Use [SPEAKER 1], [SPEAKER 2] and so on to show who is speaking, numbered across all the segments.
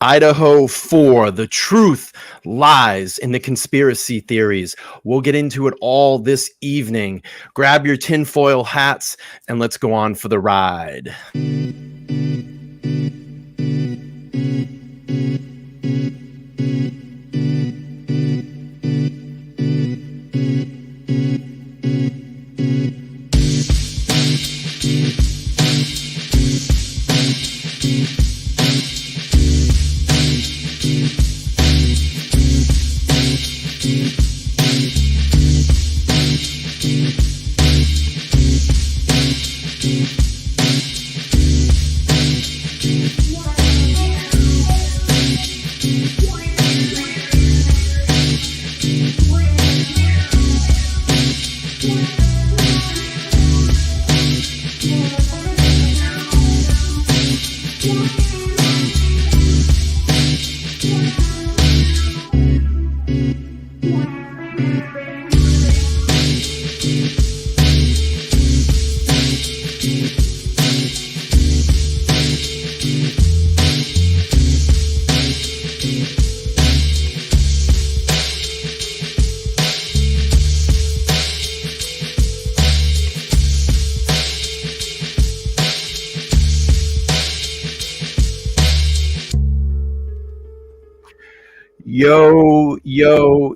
[SPEAKER 1] Idaho 4, the truth lies in the conspiracy theories. We'll get into it all this evening. Grab your tinfoil hats and let's go on for the ride.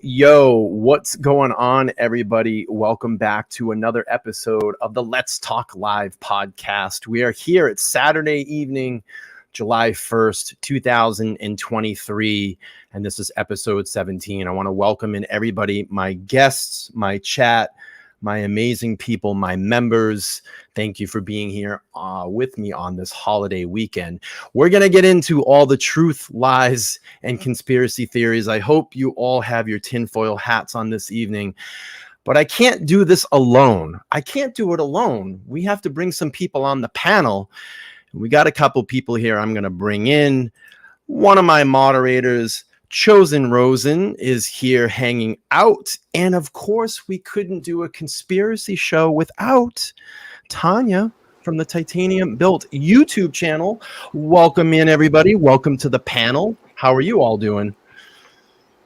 [SPEAKER 1] Yo, what's going on, everybody? Welcome back to another episode of the Let's Talk Live podcast. We are here. It's Saturday evening, July 1st, 2023, and this is episode 17. I want to welcome in everybody, my guests, my chat, my amazing people, my members. Thank you for being here with me on this holiday weekend. We're going to get into all the truth, lies, and conspiracy theories. I hope you all have your tinfoil hats on this evening. But I can't do this alone. I can't do it alone. We have to bring some people on the panel. We got a couple people here I'm going to bring in. One of my moderators, Chosen Rosen, is here hanging out. And of course, we couldn't do a conspiracy show without Tanya from the Titanium Built YouTube channel. Welcome in, everybody. Welcome to the panel. How are you all doing?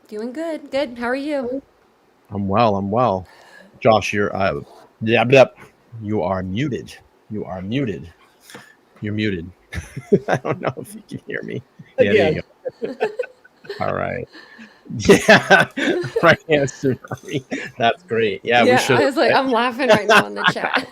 [SPEAKER 2] Doing good. Good. How are you?
[SPEAKER 1] I'm well. Josh, you are muted. You are muted. You're muted. I don't know if you can hear me. Yeah. There you go. All right. Yeah. Right answer. That's great. Yeah, we should.
[SPEAKER 2] I was like, I'm laughing right now in the chat.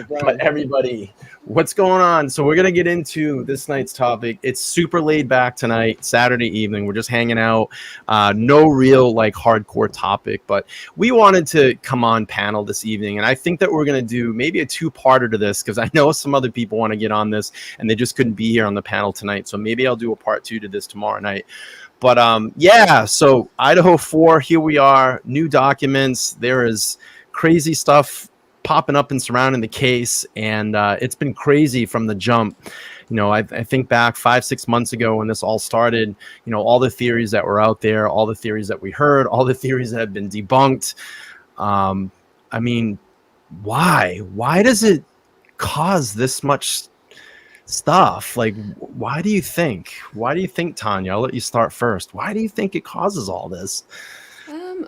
[SPEAKER 1] But everybody, what's going on? So we're going to get into this night's topic. It's super laid back tonight, Saturday evening. We're just hanging out. No real like hardcore topic, but we wanted to come on panel this evening. And I think that we're going to do maybe a two-parter to this because I know some other people want to get on this and they just couldn't be here on the panel tonight. So maybe I'll do a part 2 to this tomorrow night. But yeah, so Idaho 4, here we are, new documents. There is crazy stuff popping up and surrounding the case, and it's been crazy from the jump. You know, I think back 5-6 months ago when this all started, you know, all the theories that were out there, all the theories that we heard, all the theories that have been debunked. I mean, why does it cause this much stuff? Like, why do you think, Tanya? I'll let you start first. Why do you think it causes all this?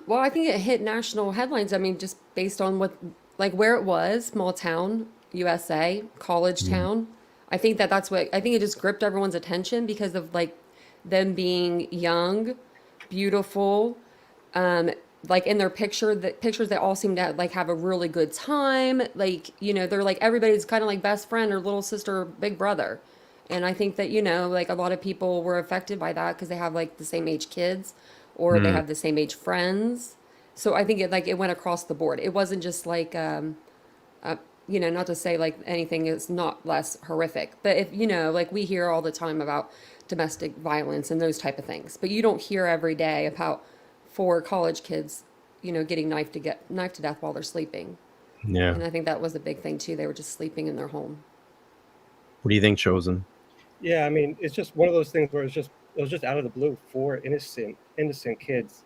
[SPEAKER 2] Well, I think it hit national headlines. I mean, just based on what, like where it was, small town, USA, college town. I think that's what, I think it just gripped everyone's attention because of like them being young, beautiful, like in their pictures, they all seem to like have a really good time. Like, you know, they're like, everybody's kind of like best friend or little sister, or big brother. And I think that, you know, like a lot of people were affected by that because they have like the same age kids or they have the same age friends. So I think it went across the board. It wasn't just like, you know, not to say like anything is not less horrific, but if, you know, like we hear all the time about domestic violence and those type of things, but you don't hear every day about 4 college kids, you know, getting knifed to death while they're sleeping.
[SPEAKER 1] Yeah.
[SPEAKER 2] And I think that was a big thing too. They were just sleeping in their home.
[SPEAKER 1] What do you think, Chosen?
[SPEAKER 3] Yeah, I mean, it's just one of those things where it was just out of the blue. 4 innocent kids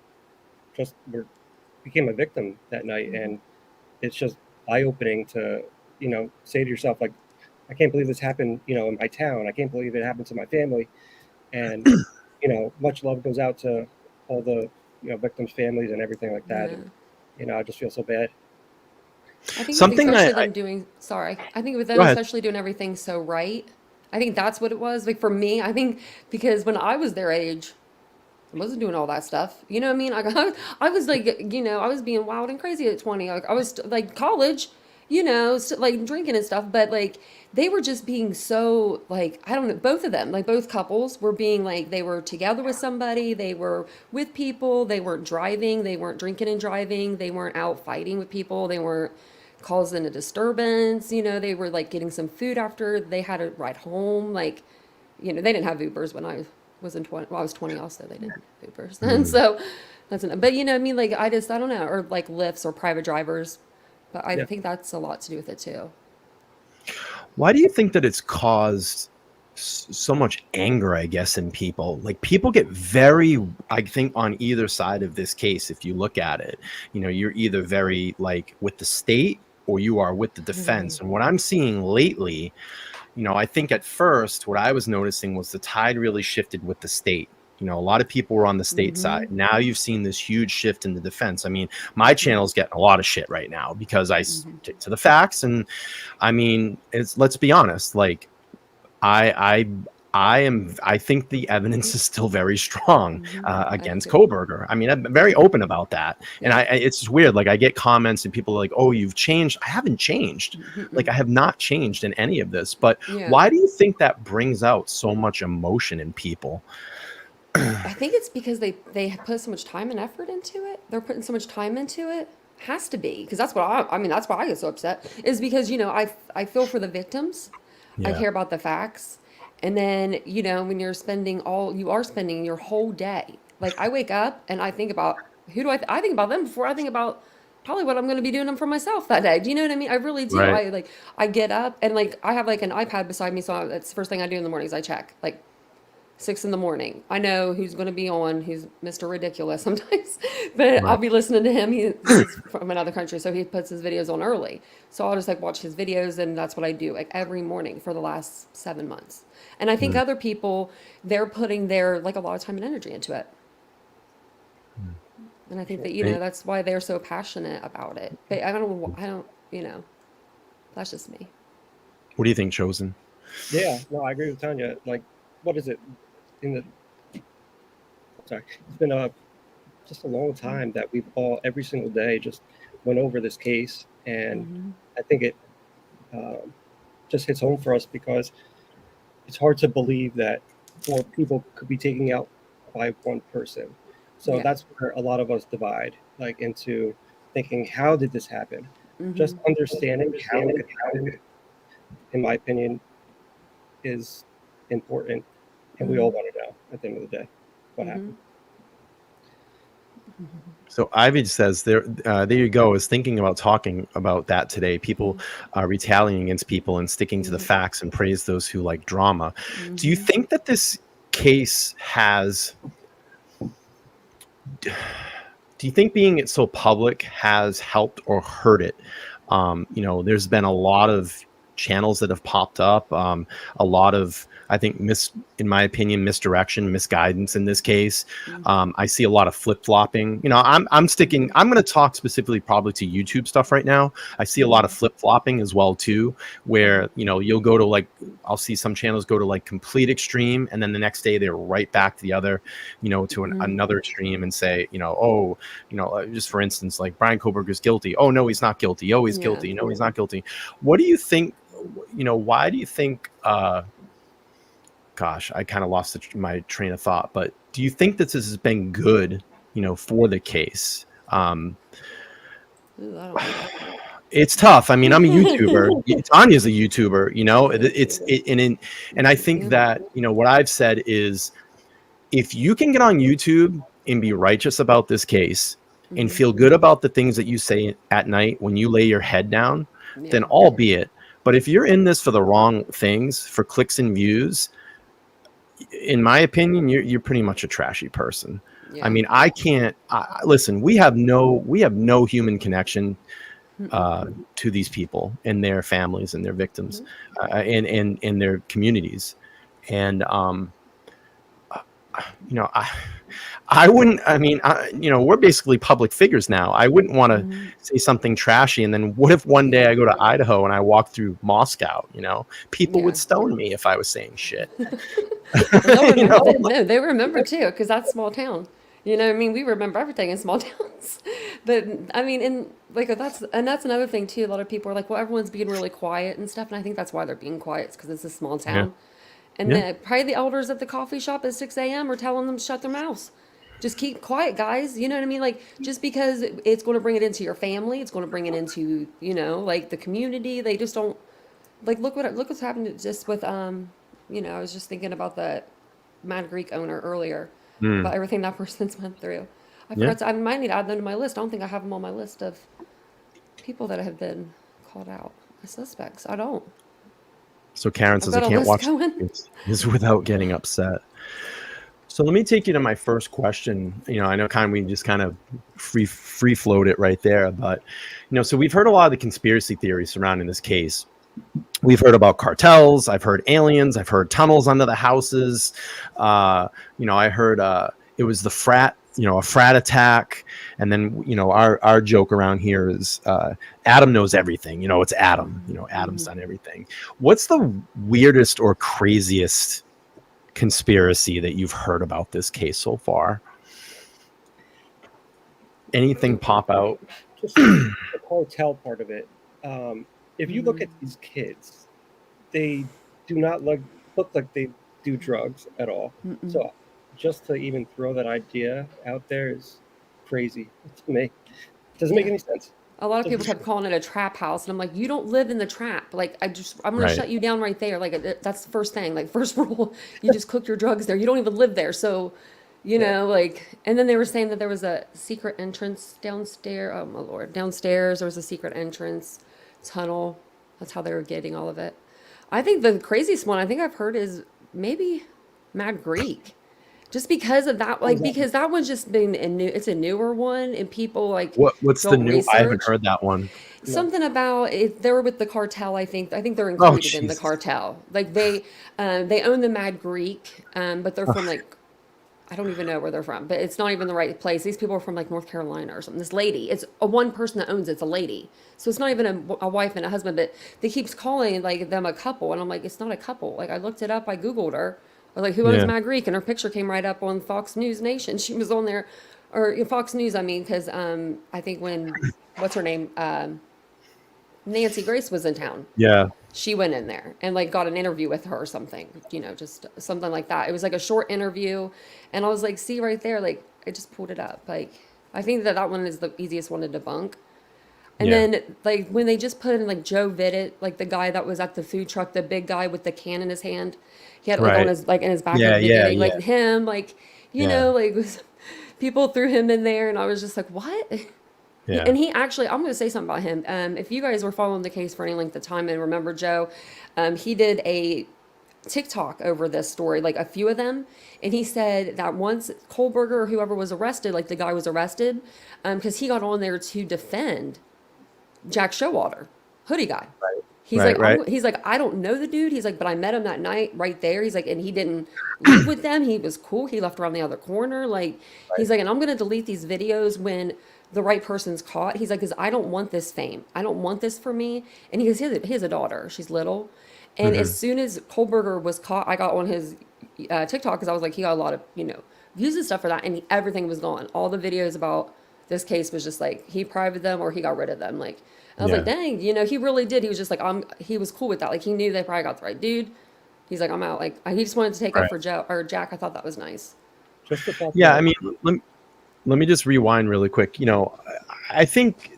[SPEAKER 3] just became a victim that night, and it's just eye-opening to, you know, say to yourself, like, I can't believe this happened, you know, in my town. I can't believe it happened to my family. And, much love goes out to all the, victims' families and everything like that.
[SPEAKER 2] Yeah.
[SPEAKER 3] And, I just feel so bad.
[SPEAKER 2] I think with
[SPEAKER 1] Something
[SPEAKER 2] especially
[SPEAKER 1] I
[SPEAKER 2] them doing, sorry, I think with
[SPEAKER 1] go
[SPEAKER 2] them
[SPEAKER 1] ahead.
[SPEAKER 2] especially doing everything so right, I think that's what it was. Like for me, I think because when I was their age, I wasn't doing all that stuff. You know what I mean? Like I was like, I was being wild and crazy at 20. Like I was like college, like drinking and stuff. But like they were just being so like, I don't know, both of them, like both couples were being like, they were together with somebody, they were with people, they weren't driving, they weren't drinking and driving, they weren't out fighting with people, they weren't causing a disturbance. They were like getting some food after they had a ride home. Like, they didn't have Ubers when I was in 20. Well, I was 20 also. They didn't have Ubers. And so that's enough. But you know what I mean? Like, I don't know. Or like Lyfts or private drivers. But I
[SPEAKER 3] Yeah.
[SPEAKER 2] think that's a lot to do with it too.
[SPEAKER 1] Why do you think that it's caused so much anger, I guess, in people? Like people get very, I think on either side of this case, if you look at it, you're either very like with the state or you are with the defense. And what I'm seeing lately, I think at first what I was noticing was the tide really shifted with the state. A lot of people were on the state side. Now you've seen this huge shift in the defense. I mean, my channel's getting a lot of shit right now because I stick to the facts. And I mean, let's be honest, like I think the evidence is still very strong against Kohberger. I mean, I'm very open about that. And it's weird. Like I get comments and people are like, oh, you've changed. I haven't changed. Like I have not changed in any of this. But why do you think that brings out so much emotion in people?
[SPEAKER 2] I think it's because they put so much time and effort into it. They're putting so much time into it. Has to be because that's what I mean. That's why I get so upset. Is because I feel for the victims. I care about the facts. And then, when you are spending your whole day. Like I wake up and I think about who do I think about them before I think about probably what I'm going to be doing for myself that day. Do you know what I mean? I really do.
[SPEAKER 1] Right.
[SPEAKER 2] I get up and like I have like an iPad beside me, so that's the first thing I do in the morning is I check like 6 a.m. I know who's going to be on, who's Mr. Ridiculous sometimes, but I'll be listening to him. He's from another country, so he puts his videos on early. So I'll just like watch his videos, and that's what I do like every morning for the last 7 months. And I think other people, they're putting their like a lot of time and energy into it. And I think that, that's why they're so passionate about it. But I don't, that's just me.
[SPEAKER 1] What do you think, Chosen?
[SPEAKER 3] Yeah, no, I agree with Tanya. Like, what is it? It's been just a long time that we've all every single day just went over this case, and I think it just hits home for us because it's hard to believe that 4 people could be taken out by one person. So that's where a lot of us divide, like into thinking, how did this happen? Just understanding how it happened, in my opinion, is important. And we all want to know at the end of the day what happened.
[SPEAKER 1] So Ivy says there you go, is thinking about talking about that today. People are retaliating against people and sticking to the facts and praise those who like drama. Do you think that this case has, do you think being it so public has helped or hurt it? There's been a lot of channels that have popped up, a lot of, I think, in my opinion, misdirection, misguidance in this case. I see a lot of flip-flopping. I'm going to talk specifically probably to YouTube stuff right now. I see a lot of flip-flopping as well too, where, you'll go to like, I'll see some channels go to like complete extreme, and then the next day they're right back to the other, to another extreme and say, just for instance, like Bryan Kohberger's guilty. Oh, no, he's not guilty. Oh, he's guilty. No, he's not guilty. What do you think? Why do you think, gosh, I kind of lost my train of thought, but do you think that this has been good, for the case? It's tough. I mean, I'm a YouTuber. Tanya's a YouTuber, and I think that, what I've said is if you can get on YouTube and be righteous about this case and feel good about the things that you say at night when you lay your head down, then albeit. But if you're in this for the wrong things, for clicks and views, in my opinion, you're pretty much a trashy person. I mean, I can't listen. We have no human connection to these people and their families and their victims, and their communities. And you know, I wouldn't, I mean, you know, we're basically public figures now. I wouldn't want to say something trashy. And then what if one day I go to Idaho and I walk through Moscow, you know, people would stone me if I was saying shit.
[SPEAKER 2] Well, they'll remember that. No, they remember too, because that's small town. You know, I mean, we remember everything in small towns. But I mean, that's another thing too. A lot of people are like, well, everyone's being really quiet and stuff, and I think that's why they're being quiet, because it's a small town. And then probably the elders at the coffee shop at 6 a.m. are telling them to shut their mouths. Just keep quiet, guys. You know what I mean? Like, just because it's going to bring it into your family, it's going to bring it into, you know, like the community. They just don't, like, look what's happened just with, you know, I was just thinking about the Mad Greek owner earlier, about everything that person's went through. I forgot I might need to add them to my list. I don't think I have them on my list of people that have been called out as suspects. I don't.
[SPEAKER 1] So Karen says, I can't watch this without getting upset. So let me take you to my first question. You know, I know we just kind of free float it right there, but you know, so we've heard a lot of the conspiracy theories surrounding this case. We've heard about cartels. I've heard aliens. I've heard tunnels under the houses. You know, I heard it was the frat, you know, a frat attack. And then, you know, our joke around here is Adam knows everything. You know, it's Adam. You know, Adam's done everything. What's the weirdest or craziest conspiracy that you've heard about this case so far? Anything pop out?
[SPEAKER 3] Just the cartel part of it. If you look at these kids, they do not look like they do drugs at all. So just to even throw that idea out there is crazy to me. It doesn't make any sense.
[SPEAKER 2] A lot of people kept calling it a trap house, and I'm like, you don't live in the trap. Like, I'm going to shut you down right there. Like, that's the first thing. Like, first rule, you just cook your drugs there. You don't even live there. So, you know, like, and then they were saying that there was a secret entrance downstairs. Oh my Lord, downstairs there was a secret entrance tunnel. That's how they were getting all of it. I think the craziest one I think I've heard is maybe Mad Greek. Just because of that, like, because that one's just been it's a newer one, and people like
[SPEAKER 1] what's the new research. I haven't heard that one.
[SPEAKER 2] Something about it, they were with the cartel. I think they're included in the cartel. Like they own the Mad Greek, but they're from like, I don't even know where they're from, but it's not even the right place. These people are from like North Carolina or something. This lady, it's a one person that owns it's a lady, so it's not even a wife and a husband, but they keeps calling like them a couple, and I'm like, it's not a couple. Like I looked it up, I googled her. I was like, who owns Mad Greek? And her picture came right up on Fox News Nation. She was on there, or Fox News, I mean, because I think when, what's her name? Nancy Grace was in town.
[SPEAKER 1] Yeah.
[SPEAKER 2] She went in there and like got an interview with her or something, you know, just something like that. It was like a short interview. And I was like, see right there, like I just pulled it up. Like, I think that one is the easiest one to debunk. And then like when they just put in like Joe Vitt, like the guy that was at the food truck, the big guy with the can in his hand. He had like on his like in his back like him, like you know, like people threw him in there, and I was just like, what? Yeah. And he actually, I'm going to say something about him. If you guys were following the case for any length of time and remember Joe, he did a TikTok over this story, like a few of them, and he said that once Kohberger or whoever was arrested, like the guy was arrested, because he got on there to defend Jack Showalter, hoodie guy. Right. He's he's like, I don't know the dude. He's like, but I met him that night right there. He's like, and he didn't leave with them. He was cool. He left around the other corner. Like, he's like, and I'm going to delete these videos when the right person's caught. He's like, because I don't want this fame. I don't want this for me. And he has a daughter. She's little. And as soon as Kohberger was caught, I got on his TikTok because I was like, he got a lot of, you know, views and stuff for that. And everything was gone. All the videos about this case was just like, he privated them or he got rid of them. Like, I was like, dang, you know, he really did. He was just like, he was cool with that. Like, he knew they probably got the right dude. He's like, I'm out. Like, he just wanted to take up for Joe or Jack. I thought that was nice.
[SPEAKER 1] I mean, let me just rewind really quick. You know, I think,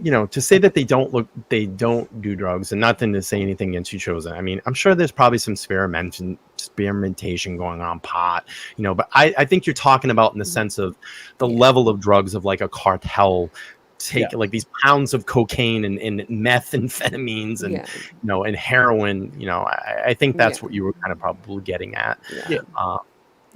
[SPEAKER 1] you know, to say that they don't do drugs, and nothing to say anything against you chosen. I mean, I'm sure there's probably some experimentation going on, pot, you know, but I think you're talking about in the sense of the level of drugs of like a cartel take like these pounds of cocaine and methamphetamines and you know, and heroin. You know, I think that's what you were kind of probably getting at. I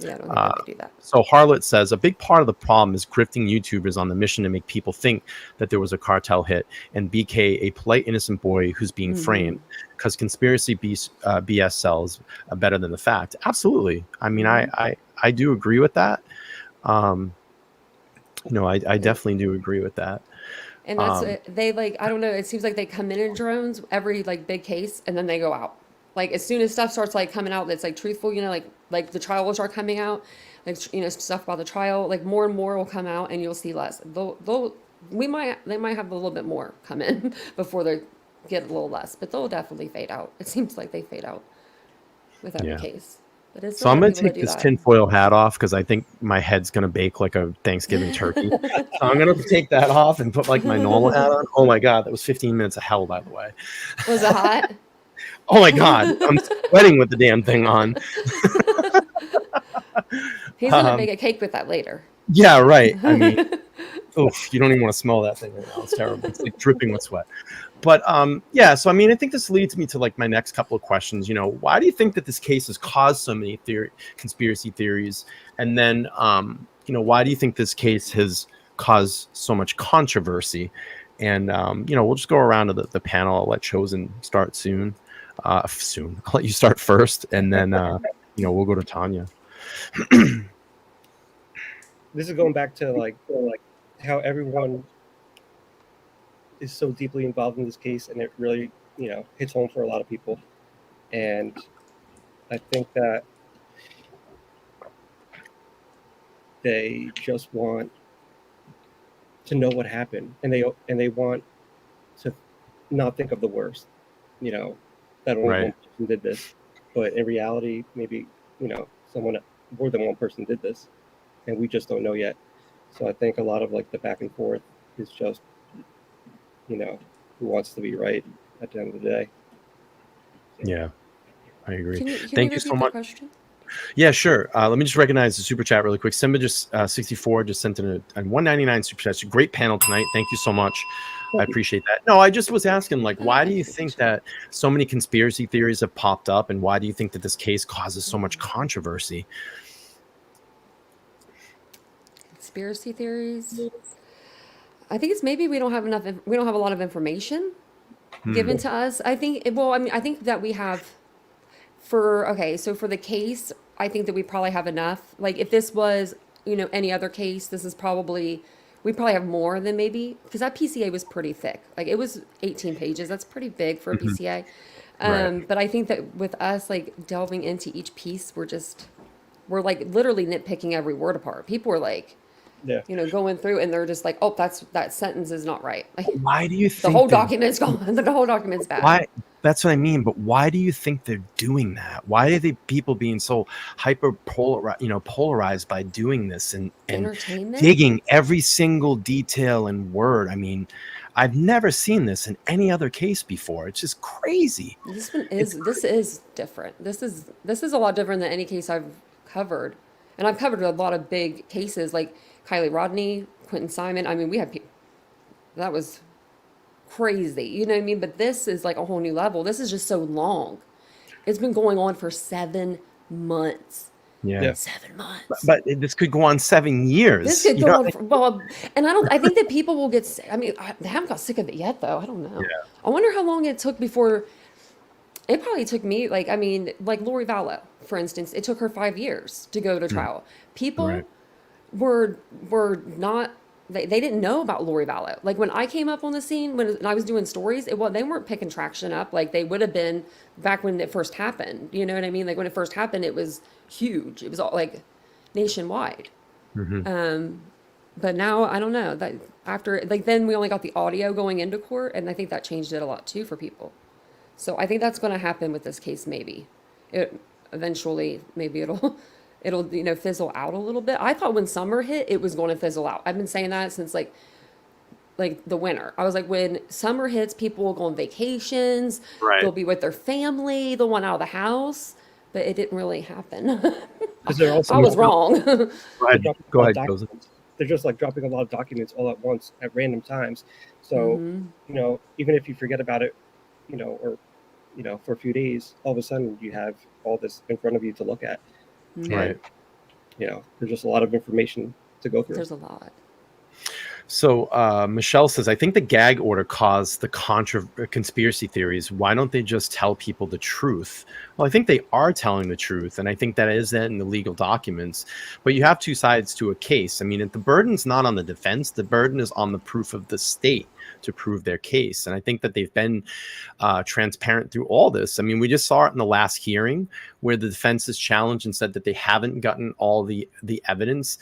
[SPEAKER 1] don't think they do that. So Harlot says a big part of the problem is grifting YouTubers on the mission to make people think that there was a cartel hit, and BK a polite innocent boy who's being framed because conspiracy BS sells better than the fact. Absolutely. I mean, I I do agree with that. I definitely do agree with that.
[SPEAKER 2] And that's they like, I don't know, it seems like they come in drones every like big case and then they go out. Like as soon as stuff starts like coming out that's like truthful, like the trial will start coming out, like stuff about the trial, like more and more will come out and you'll see less. They might have a little bit more come in before they get a little less, but they'll definitely fade out. It seems like they fade out with every
[SPEAKER 1] Yeah.
[SPEAKER 2] case. But it's
[SPEAKER 1] So I'm
[SPEAKER 2] still
[SPEAKER 1] going
[SPEAKER 2] people
[SPEAKER 1] to
[SPEAKER 2] that
[SPEAKER 1] take
[SPEAKER 2] do
[SPEAKER 1] this
[SPEAKER 2] that.
[SPEAKER 1] tinfoil hat off because I think my head's going to bake like a Thanksgiving turkey. So I'm going to take that off and put like my normal hat on. Oh my God, that was 15 minutes of hell, by the way.
[SPEAKER 2] Was it hot?
[SPEAKER 1] Oh my God, I'm sweating with the damn thing on.
[SPEAKER 2] He's gonna make a cake with that later.
[SPEAKER 1] Yeah, right. I mean, oof, you don't even want to smell that thing right now. It's terrible. It's like dripping with sweat. But yeah, so I mean, I think this leads me to like my next couple of questions. Why do you think that this case has caused so many conspiracy theories? And then, why do you think this case has caused so much controversy? And we'll just go around to the panel. I'll let Chosen start soon. I'll let you start first, and then we'll go to Tanya.
[SPEAKER 3] This is going back to like how everyone is so deeply involved in this case, and it really hits home for a lot of people. And I think that they just want to know what happened, and they want to not think of the worst. That only
[SPEAKER 1] Right.
[SPEAKER 3] one person did this, but in reality, maybe someone more than one person did this, and we just don't know yet. So I think a lot of like the back and forth is just who wants to be right at the end of the day.
[SPEAKER 1] Yeah, I agree.
[SPEAKER 2] Can
[SPEAKER 1] Thank
[SPEAKER 2] you
[SPEAKER 1] you so
[SPEAKER 2] repeat the
[SPEAKER 1] much.
[SPEAKER 2] question?
[SPEAKER 1] Yeah, sure. Let me just recognize the super chat really quick. Simba just 64 just sent in a 199 super chat. It's a great panel tonight. Thank you so much. I appreciate that. No, I just was asking, like, why do you think that so many conspiracy theories have popped up, and why do you think that this case causes so much controversy?
[SPEAKER 2] Conspiracy theories. I think it's maybe we don't have a lot of information given to us. I think I think that we have so for the case, I think that we probably have enough. Like if this was, any other case, this is probably we probably have more than maybe because that PCA was pretty thick. Like it was 18 pages. That's pretty big for a PCA.
[SPEAKER 1] Right.
[SPEAKER 2] But I think that with us like delving into each piece, we're like literally nitpicking every word apart. People are like,
[SPEAKER 3] Yeah.
[SPEAKER 2] going through and they're just like, oh, that sentence is not right. Like
[SPEAKER 1] Why do you think
[SPEAKER 2] the whole document's gone. The whole document's bad.
[SPEAKER 1] Why? That's what I mean. But why do you think they're doing that? Why are they people being so polarized by doing this and
[SPEAKER 2] Entertain them?
[SPEAKER 1] digging every single detail and word? I mean, I've never seen this in any other case before. It's just crazy.
[SPEAKER 2] This is different. This is a lot different than any case I've covered. And I've covered a lot of big cases like Kylie Rodney, Quentin Simon. I mean, we had people that was crazy. You know what I mean? But this is like a whole new level. This is just so long. It's been going on for 7 months.
[SPEAKER 1] Yeah.
[SPEAKER 2] 7 months.
[SPEAKER 1] But this could go on 7 years.
[SPEAKER 2] This could go on and I think that people will get sick. I mean, they haven't got sick of it yet though. I don't know.
[SPEAKER 1] Yeah.
[SPEAKER 2] I wonder how long it took before. It probably took me like Lori Vallow, for instance. It took her 5 years to go to trial. People
[SPEAKER 1] Right.
[SPEAKER 2] were not. They didn't know about Lori Vallow. Like when I came up on the scene, when I was doing stories, they weren't picking traction up like they would have been back when it first happened. You know what I mean? Like when it first happened, it was huge. It was all like nationwide. But now I don't know that after then we only got the audio going into court, and I think that changed it a lot too for people. So I think that's going to happen with this case. Maybe eventually it'll fizzle out a little bit. I thought when summer hit, it was going to fizzle out. I've been saying that since like the winter. I was like, when summer hits, people will go on vacations.
[SPEAKER 1] Right.
[SPEAKER 2] They'll be with their family. They'll want out of the house. But it didn't really happen.
[SPEAKER 3] They're also
[SPEAKER 2] I was wrong.
[SPEAKER 1] Go ahead, Joseph.
[SPEAKER 3] They're just like dropping a lot of documents all at once at random times. So even if you forget about it, or for a few days, all of a sudden you have all this in front of you to look at.
[SPEAKER 1] Right.
[SPEAKER 3] There's just a lot of information to go through.
[SPEAKER 2] There's a lot.
[SPEAKER 1] So Michelle says, I think the gag order caused the conspiracy theories. Why don't they just tell people the truth? Well, I think they are telling the truth, and I think that is in the legal documents. But you have two sides to a case. I mean, the burden's not on the defense. The burden is on the proof of the state to prove their case. And I think that they've been transparent through all this. I mean, we just saw it in the last hearing where the defense is challenged and said that they haven't gotten all the evidence.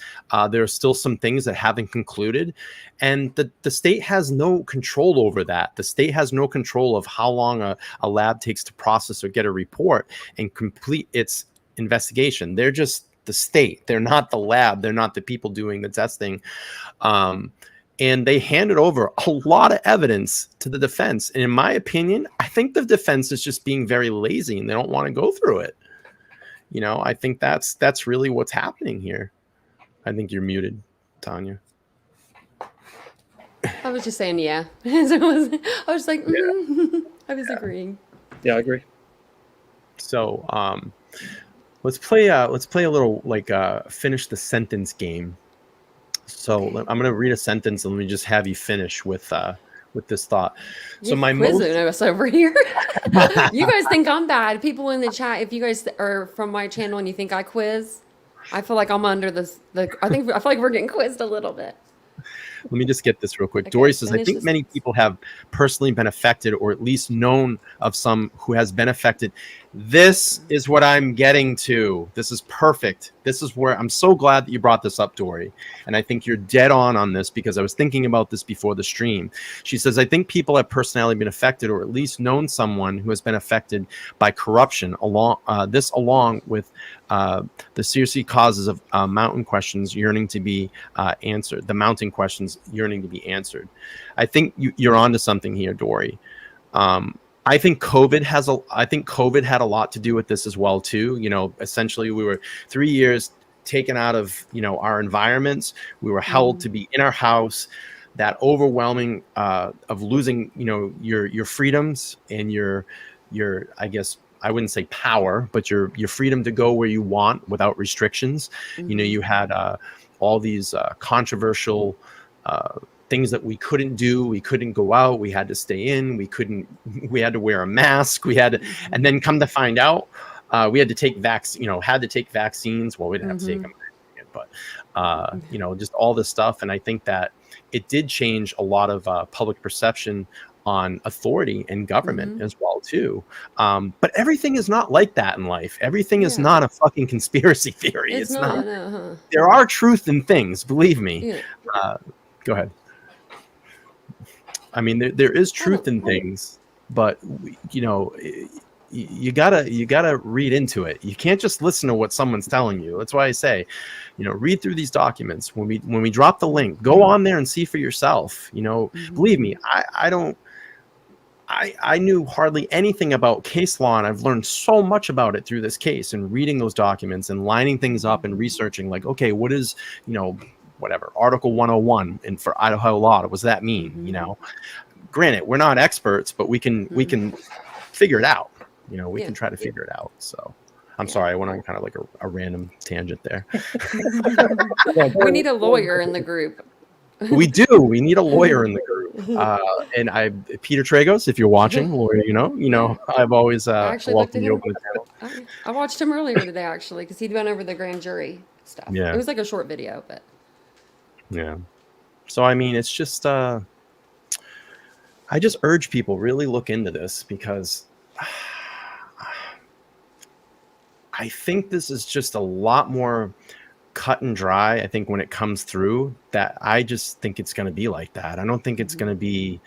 [SPEAKER 1] There are still some things that haven't concluded. And the state has no control over that. The state has no control of how long a lab takes to process or get a report and complete its investigation. They're just the state. They're not the lab. They're not the people doing the testing. And they handed over a lot of evidence to the defense. And in my opinion, I think the defense is just being very lazy and they don't want to go through it. You know, I think that's really what's happening here. I think you're muted, Tanya.
[SPEAKER 2] I was just saying, yeah. I was like, I was agreeing.
[SPEAKER 3] Yeah, I agree.
[SPEAKER 1] So let's play a little like finish the sentence game. So I'm going to read a sentence and let me just have you finish with this thought.
[SPEAKER 2] You're quizzing us over here. You guys think I'm bad. People in the chat, if you guys are from my channel and you think I quiz, I feel like I'm under this. I feel like we're getting quizzed a little bit.
[SPEAKER 1] Let me just get this real quick.
[SPEAKER 2] Okay,
[SPEAKER 1] Dory says, I think many people have personally been affected or at least known of some who has been affected. This is what I'm getting to. This is perfect. This is where I'm so glad that you brought this up, Dory. And I think you're dead on this because I was thinking about this before the stream. She says, I think people have personally been affected or at least known someone who has been affected by corruption along with the serious causes of mountain questions yearning to be answered. The mounting questions yearning to be answered. I think you're onto something here, Dory. I think COVID had a lot to do with this as well too. You know, essentially we were 3 years taken out of, you know, our environments. We were held to be in our house. That overwhelming of losing, you know, your freedoms and your I guess I wouldn't say power, but your freedom to go where you want without restrictions. You know, you had all these controversial things that we couldn't do. We couldn't go out. We had to stay in. We had to wear a mask. And then come to find out, we had to take vaccines. Well, we didn't have to take them, but you know, just all this stuff. And I think that it did change a lot of public perception on authority and government as well too. But everything is not like that in life. Everything is not a fucking conspiracy theory. It's not. There are truth in things, believe me. Go ahead. I mean, there is truth in things, but you know, you gotta read into it. You can't just listen to what someone's telling you. That's why I say, you know, read through these documents. When we drop the link, go on there and see for yourself. You know, believe me, I knew hardly anything about case law, and I've learned so much about it through this case and reading those documents and lining things up and researching. Like, okay, what is, you know, whatever Article 101 and for Idaho law, what does that mean? You know, granted, we're not experts, but we can figure it out. You know, we can try to figure it out. So I'm sorry, I went on kind of like a random tangent there.
[SPEAKER 2] We need a lawyer in the group.
[SPEAKER 1] We do. We need a lawyer in the group. And Peter Tragos, if you're watching, lawyer, you know, I've always welcomed you over the channel.
[SPEAKER 2] I watched him earlier today, actually, because he'd went over the grand jury stuff. Yeah. It was like a short video, but.
[SPEAKER 1] Yeah. So, I mean, it's just, I just urge people really look into this because I think this is just a lot more cut and dry. I think when it comes through that, I just think it's going to be like that. I don't think it's going to be,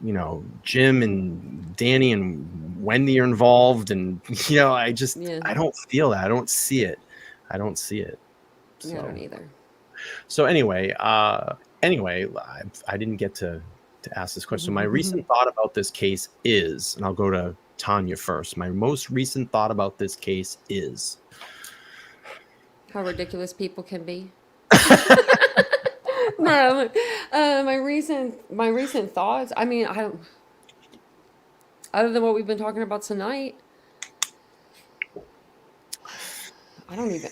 [SPEAKER 1] you know, Jim and Danny and Wendy are involved. And, you know, I don't feel that. I don't see it. So.
[SPEAKER 2] Yeah, I don't either.
[SPEAKER 1] So anyway, I didn't get to ask this question. My recent thought about this case is, and I'll go to Tanya first. My most recent thought about this case is
[SPEAKER 2] how ridiculous people can be. No, my recent thoughts. I mean, other than what we've been talking about tonight, I don't even.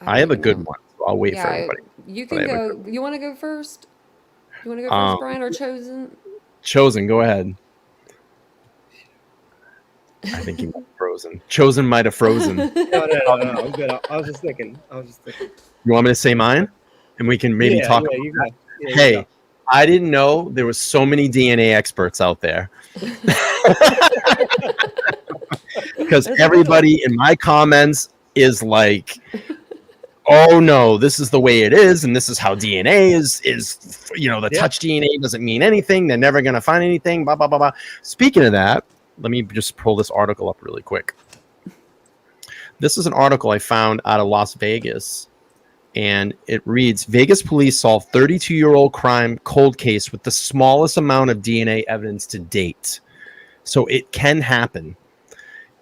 [SPEAKER 1] I have a good one. So I'll wait for
[SPEAKER 2] Yeah,
[SPEAKER 1] everybody.
[SPEAKER 2] you
[SPEAKER 1] But I
[SPEAKER 2] can
[SPEAKER 1] have a
[SPEAKER 2] go.
[SPEAKER 1] quick-
[SPEAKER 2] You want to go first? You want to go first,
[SPEAKER 1] Um,
[SPEAKER 2] Brian, or Chosen?
[SPEAKER 1] Chosen, go ahead. I think he might have frozen. Chosen might have frozen.
[SPEAKER 3] No, I'm good. I was just thinking.
[SPEAKER 1] You want me to say mine? And we can maybe talk about
[SPEAKER 3] you
[SPEAKER 1] that.
[SPEAKER 3] go. Yeah, you
[SPEAKER 1] Hey,
[SPEAKER 3] go.
[SPEAKER 1] I didn't know there was so many DNA experts out there. Because
[SPEAKER 2] That's a good
[SPEAKER 1] everybody in my comments is like, oh no, this is the way it is, and this is how DNA is the
[SPEAKER 3] Yeah.
[SPEAKER 1] touch DNA doesn't mean anything. They're never gonna find anything. Blah blah blah blah. Speaking of that, let me just pull this article up really quick. This is an article I found out of Las Vegas, and it reads: Vegas police solved 32-year-old crime cold case with the smallest amount of DNA evidence to date. So it can happen.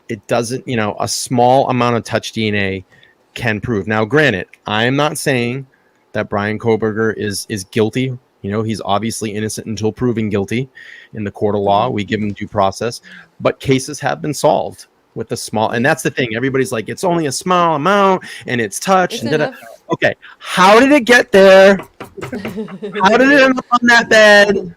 [SPEAKER 1] It doesn't, a small amount of touch DNA can prove. Now, granted, I am not saying that Bryan Kohberger is guilty. He's obviously innocent until proven guilty in the court of law. We give him due process, but cases have been solved with a small, and that's the thing. Everybody's like, it's only a small amount and it's touch.
[SPEAKER 2] It's
[SPEAKER 1] And
[SPEAKER 2] enough.
[SPEAKER 1] okay, how did it get there? How did it end up on that bed?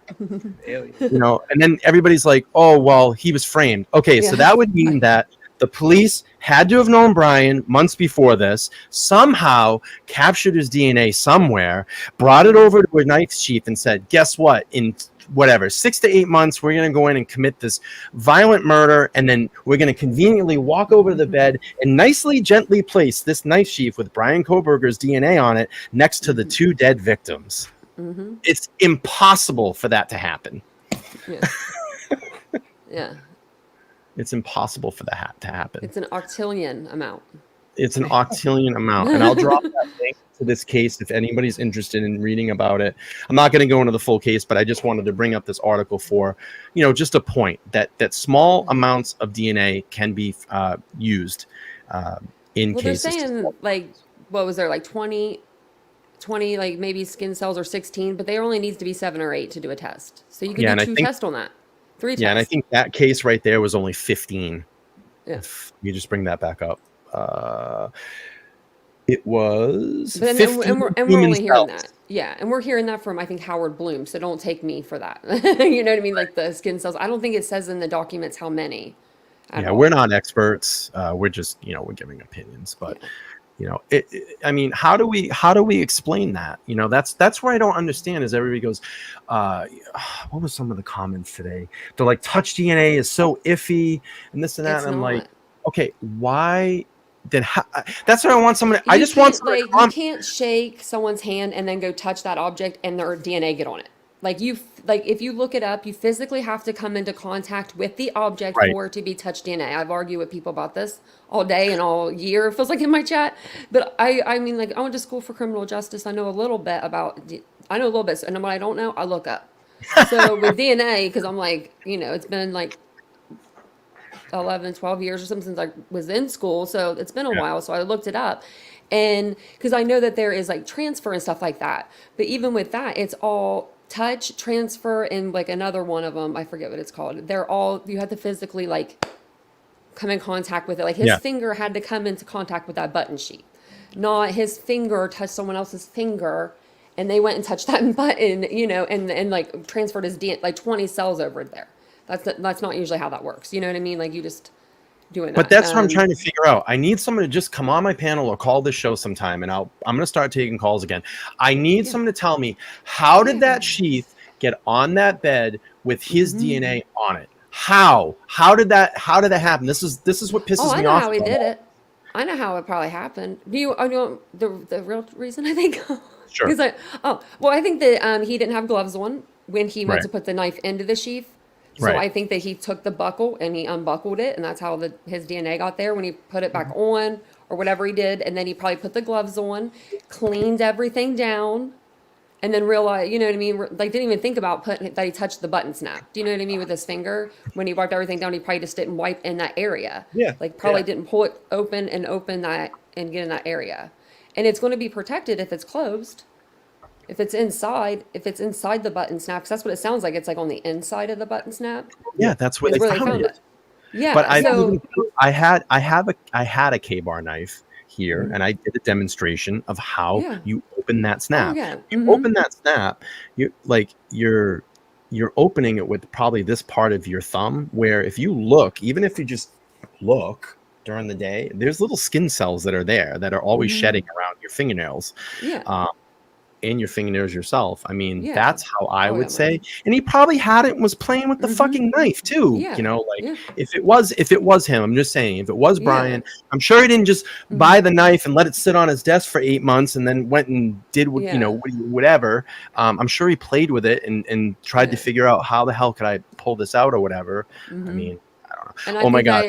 [SPEAKER 1] And then everybody's like, oh, well, he was framed. Okay, so that would mean that the police had to have known Bryan months before this, somehow captured his DNA somewhere, brought it over to a knife chief and said, guess what? In 6 to 8 months, we're going to go in and commit this violent murder, and then we're going to conveniently walk over to the bed and nicely, gently place this knife sheath with Bryan Kohberger's DNA on it next to the two dead victims.
[SPEAKER 2] Mm-hmm.
[SPEAKER 1] It's impossible for that to happen.
[SPEAKER 2] Yeah. Yeah.
[SPEAKER 1] It's impossible for that to happen.
[SPEAKER 2] It's an octillion amount.
[SPEAKER 1] It's an octillion amount. And I'll drop that link to this case if anybody's interested in reading about it. I'm not going to go into the full case, but I just wanted to bring up this article for, just a point that small amounts of DNA can be used in cases.
[SPEAKER 2] They're saying, like, what was there, like 20, like maybe skin cells or 16, but there only needs to be 7 or 8 to do a test. So you can do 2 tests on that. 3 tests.
[SPEAKER 1] Yeah, and I think that case right there was only 15.
[SPEAKER 2] Yeah.
[SPEAKER 1] If you just bring that back up. It was.
[SPEAKER 2] But
[SPEAKER 1] 15
[SPEAKER 2] and we're only hearing that. Yeah, and we're hearing that from, I think, Howard Bloom. So don't take me for that. You know what I mean? Like the skin cells. I don't think it says in the documents how many.
[SPEAKER 1] Yeah, we're not experts. We're just, we're giving opinions. But, I mean, how do we explain that? That's where I don't understand is everybody goes, what was some of the comments today? They're like, touch DNA is so iffy and this and that. And I'm like, okay, why? Then that's what I want someone. I just want someone.
[SPEAKER 2] You can't shake someone's hand and then go touch that object and their DNA get on it. Like if you look it up, you physically have to come into contact with the object for it to be touch DNA. I've argued with people about this all day and all year. It feels like in my chat, but I mean, like I went to school for criminal justice. I know a little bit and what I don't know, I look up. So with DNA, because I'm like, it's been like 11, 12 years or something since I was in school. So it's been a while. So I looked it up, and because I know that there is like transfer and stuff like that. But even with that, it's all touch, transfer, and like another one of them, I forget what it's called. They're all, you have to physically like come in contact with it. Like his finger had to come into contact with that button sheet, not his finger touched someone else's finger and they went and touched that button, and like transferred his DNA, like 20 cells over there. That's not usually how that works. You know what I mean? Like you just doing that.
[SPEAKER 1] But that's what I'm trying to figure out. I need someone to just come on my panel or call this show sometime, and I'm going to start taking calls again. I need someone to tell me, how did that sheath get on that bed with his DNA on it? How did that happen? This is what pisses me off.
[SPEAKER 2] I know how he did it. I know how it probably happened. Do you know the real reason? I think.
[SPEAKER 1] Sure.
[SPEAKER 2] He's like, I think that he didn't have gloves on when he went to put the knife into the sheath. So I think that he took the buckle and he unbuckled it, and that's how his DNA got there when he put it back on or whatever he did. And then he probably put the gloves on, cleaned everything down, and then realized, you know what I mean? Like didn't even think about that he touched the button snap. Do you know what I mean? With his finger, when he wiped everything down, he probably just didn't wipe in that area.
[SPEAKER 3] Yeah.
[SPEAKER 2] Like probably didn't pull it open that and get in that area. And it's going to be protected if it's closed. If it's inside the button snap, because that's what it sounds like. It's like on the inside of the button snap.
[SPEAKER 1] Yeah, that's where they found it.
[SPEAKER 2] Yeah,
[SPEAKER 1] but I had a K-bar knife here, and I did a demonstration of how
[SPEAKER 2] Yeah.
[SPEAKER 1] you open that
[SPEAKER 2] Oh
[SPEAKER 1] snap.
[SPEAKER 2] yeah.
[SPEAKER 1] You open that snap, you're opening it with probably this part of your thumb, where if you look, even if you just look during the day, there's little skin cells that are there that are always shedding around your fingernails.
[SPEAKER 2] Yeah.
[SPEAKER 1] And your fingernails yourself. I mean,
[SPEAKER 2] Yeah.
[SPEAKER 1] that's how I
[SPEAKER 2] Oh yeah.
[SPEAKER 1] would say. And he probably had it and was playing with the fucking knife too.
[SPEAKER 2] Yeah.
[SPEAKER 1] You know, like
[SPEAKER 2] Yeah.
[SPEAKER 1] if it was him, I'm just saying, if it was Bryan, I'm sure he didn't just buy the knife and let it sit on his desk for 8 months and then went and did what, you know, whatever. I'm sure he played with it and tried to figure out how the hell could I pull this out or whatever. I mean, I don't know.
[SPEAKER 2] And I
[SPEAKER 1] Oh
[SPEAKER 2] think
[SPEAKER 1] my God.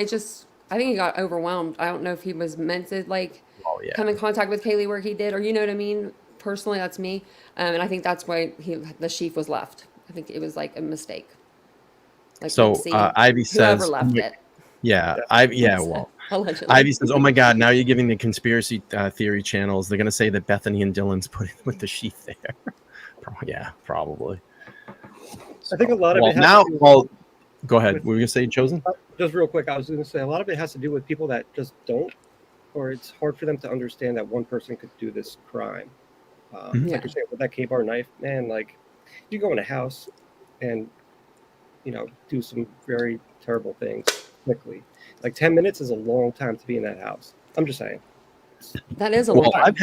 [SPEAKER 2] I think he got overwhelmed. I don't know if he was meant to come in contact with Kaylee where he did, or you know what I mean? Personally, that's me. And I think that's why the sheaf was left. I think it was like a mistake. Like,
[SPEAKER 1] So
[SPEAKER 2] whoopsie,
[SPEAKER 1] Ivy says,
[SPEAKER 2] whoever left it.
[SPEAKER 1] Well,
[SPEAKER 2] Allegedly.
[SPEAKER 1] Ivy says, "Oh my God, now you're giving the conspiracy theory channels. They're gonna say that Bethany and Dylan's put it with the sheath there." Yeah, probably.
[SPEAKER 3] I think a lot of it has
[SPEAKER 1] now.
[SPEAKER 3] to do
[SPEAKER 1] Well, go ahead. Were you gonna say Chosen?
[SPEAKER 3] just real quick, I was going to say a lot of it has to do with people that just don't, or it's hard for them to understand that one person could do this crime. Like you're saying with that K-bar knife, man, like you go in a house and, you know, do some very terrible things quickly. Like 10 minutes is a long time to be in that house. I'm just saying.
[SPEAKER 2] That is a long time.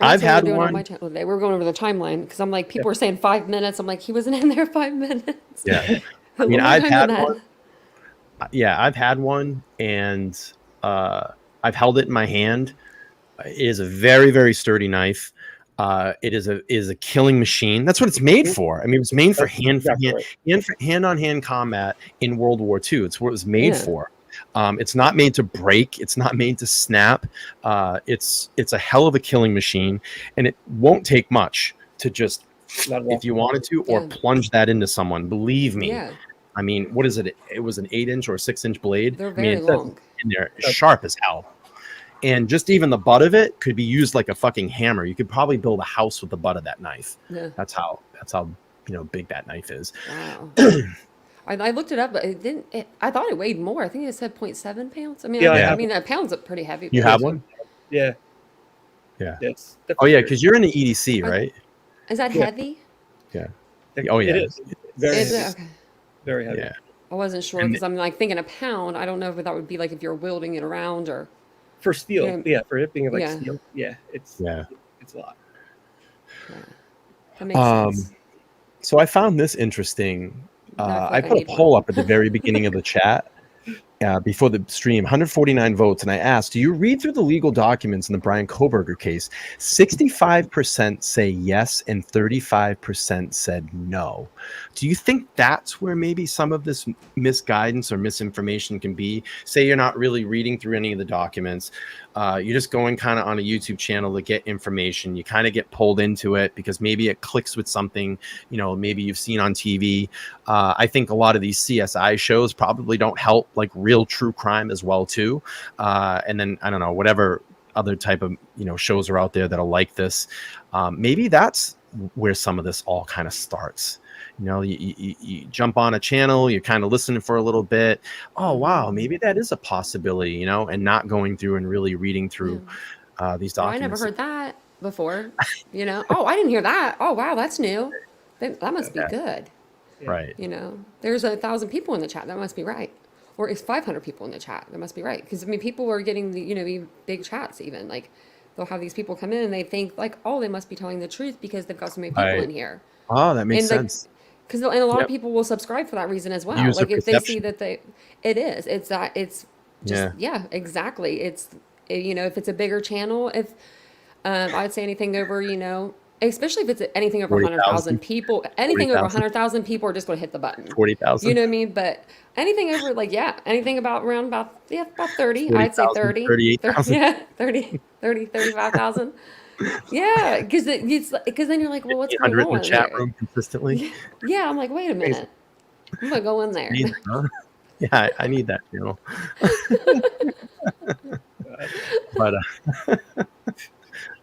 [SPEAKER 1] I've had
[SPEAKER 2] one.
[SPEAKER 1] one.
[SPEAKER 2] On my channel today. We were going over the timeline because I'm like, people were saying 5 minutes. I'm like, he wasn't in there 5 minutes.
[SPEAKER 1] Yeah. I mean, I've had one. Yeah, I've had one, and I've held it in my hand. It is a very, very sturdy knife. It is a killing machine. That's what it's made for. I mean, it was made for hand-on-hand combat in World War II. It's what it was made for. It's not made to break. It's not made to snap. It's a hell of a killing machine, and it won't take much to just, if you wanted to, or plunge that into someone. Believe me.
[SPEAKER 2] Yeah.
[SPEAKER 1] I mean, what is it? It was an 8-inch or 6-inch blade.
[SPEAKER 2] They're very long.
[SPEAKER 1] And they're sharp as hell. And just even the butt of it could be used like a fucking hammer. You could probably build a house with the butt of that knife. Yeah. That's how big that knife is.
[SPEAKER 2] Wow. I looked it up, but it didn't. I thought it weighed more. I think it said 0.7 pounds. I mean, I mean, a pound's pretty heavy.
[SPEAKER 1] You have one?
[SPEAKER 3] Yeah.
[SPEAKER 1] Yeah.
[SPEAKER 3] It's
[SPEAKER 1] oh yeah, because you're in the EDC, right?
[SPEAKER 2] Is that heavy?
[SPEAKER 1] Yeah. Oh yeah.
[SPEAKER 3] It is. Very heavy.
[SPEAKER 2] Okay.
[SPEAKER 3] Very heavy.
[SPEAKER 2] Yeah. I wasn't sure because I'm like thinking a pound. I don't know if that would be like if you're wielding it around or.
[SPEAKER 3] For steel, for it being like steel, it's a lot.
[SPEAKER 2] Yeah. That makes sense.
[SPEAKER 1] So I found this interesting. I put a poll up at the very beginning of the chat before the stream, 149 votes, and I asked, do you read through the legal documents in the Bryan Kohberger case? 65% say yes, and 35% said no. Do you think that's where maybe some of this misguidance or misinformation can be? Say you're not really reading through any of the documents. You're just going kind of on a YouTube channel to get information. You kind of get pulled into it because maybe it clicks with something, you know, maybe you've seen on TV. I think a lot of these CSI shows probably don't help like real true crime as well too. And then I don't know, whatever other type of, you know, shows are out there that are like this. Maybe that's where some of this all kind of starts. You know, you jump on a channel, you're kind of listening for a little bit. Oh, wow, maybe that is a possibility, you know, and not going through and really reading through these documents.
[SPEAKER 2] I never heard that before, you know. Oh, I didn't hear that. Oh, wow, that's new. That must be good.
[SPEAKER 1] Right.
[SPEAKER 2] You know, there's 1,000 people in the chat. That must be right. Or it's 500 people in the chat. That must be right. Because, I mean, people are getting, the big chats even. Like, they'll have these people come in and they think, like, oh, they must be telling the truth because they've got so many people in here.
[SPEAKER 1] Oh, that makes sense.
[SPEAKER 2] Because a lot of people will subscribe for that reason as well.
[SPEAKER 1] User
[SPEAKER 2] like if
[SPEAKER 1] perception.
[SPEAKER 2] they see that it's just exactly. It's if it's a bigger channel, if I'd say anything over especially if it's anything over 100,000 people, anything over 100,000 people are just going to hit the button.
[SPEAKER 1] 40,000.
[SPEAKER 2] You know what I mean? But anything over anything about 30. I'd say 30.
[SPEAKER 1] 38,000.
[SPEAKER 2] 35,000. Yeah, because then you're like, well, what's going on
[SPEAKER 1] in the chat room consistently.
[SPEAKER 2] Yeah, I'm like, wait a minute, I'm gonna go in there.
[SPEAKER 1] Yeah, I need that channel. But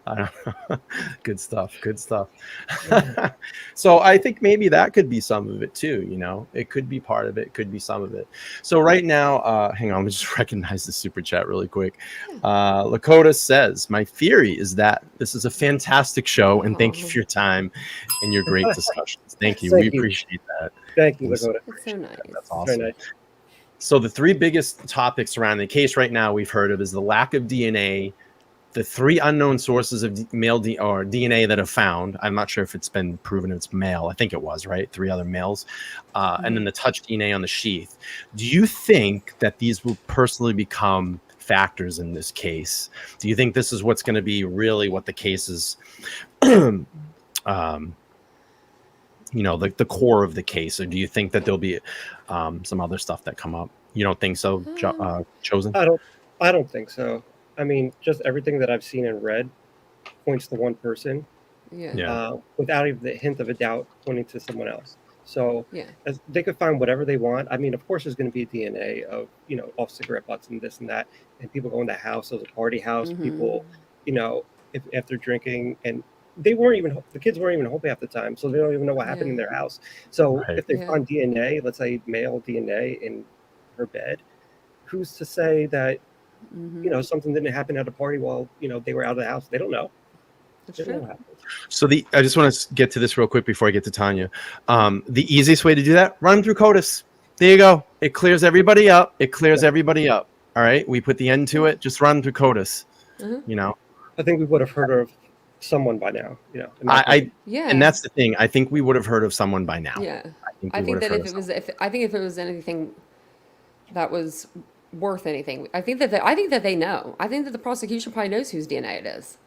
[SPEAKER 1] I don't know. Good stuff. Good stuff. So I think maybe that could be some of it too. You know, it could be part of it. It could be some of it. So right now, hang on, let me just recognize the super chat really quick. Lakota says, my theory is that this is a fantastic show, and thank you for your time and your great discussions. Thank you.
[SPEAKER 3] Thank
[SPEAKER 1] We
[SPEAKER 3] you.
[SPEAKER 1] appreciate that.
[SPEAKER 3] Thank you, Lakota.
[SPEAKER 2] That's so nice.
[SPEAKER 1] That's awesome.
[SPEAKER 3] Very nice.
[SPEAKER 1] So the three biggest topics surrounding the case right now we've heard of is the lack of DNA, the three unknown sources of male or DNA that have found. I'm not sure if it's been proven it's male. I think it was, right? 3 other males. And then the touch DNA on the sheath. Do you think that these will personally become factors in this case? Do you think this is what's going to be really what the case is, you know, the core of the case? Or do you think that there'll be some other stuff that come up? You don't think so, Chosen?
[SPEAKER 3] I don't think so. I mean, just everything that I've seen and read points to one person, without even the hint of a doubt pointing to someone else. So as they could find whatever they want. I mean, of course, there's going to be DNA of, you know, off cigarette butts and this and that, and people going to house, there's a party house, people, you know, if they're drinking, and the kids weren't even home half the time, so they don't even know what happened in their house. So if they find DNA, let's say male DNA in her bed, who's to say that, you know, something didn't happen at a party while, you know, they were out of the house? They don't know.
[SPEAKER 2] That's true.
[SPEAKER 1] So I just want to get to this real quick before I get to Tanya. The easiest way to do that, run them through CODIS. There you go. It clears everybody up. Everybody up. All right. We put the end to it. Just run through CODIS. You know,
[SPEAKER 3] I think we would have heard of someone by now. You know,
[SPEAKER 1] and that's the thing. I think we would have heard of someone by now.
[SPEAKER 2] Yeah. I think that if it was anything that was worth anything, I think that they know. I think that the prosecution probably knows whose DNA it is.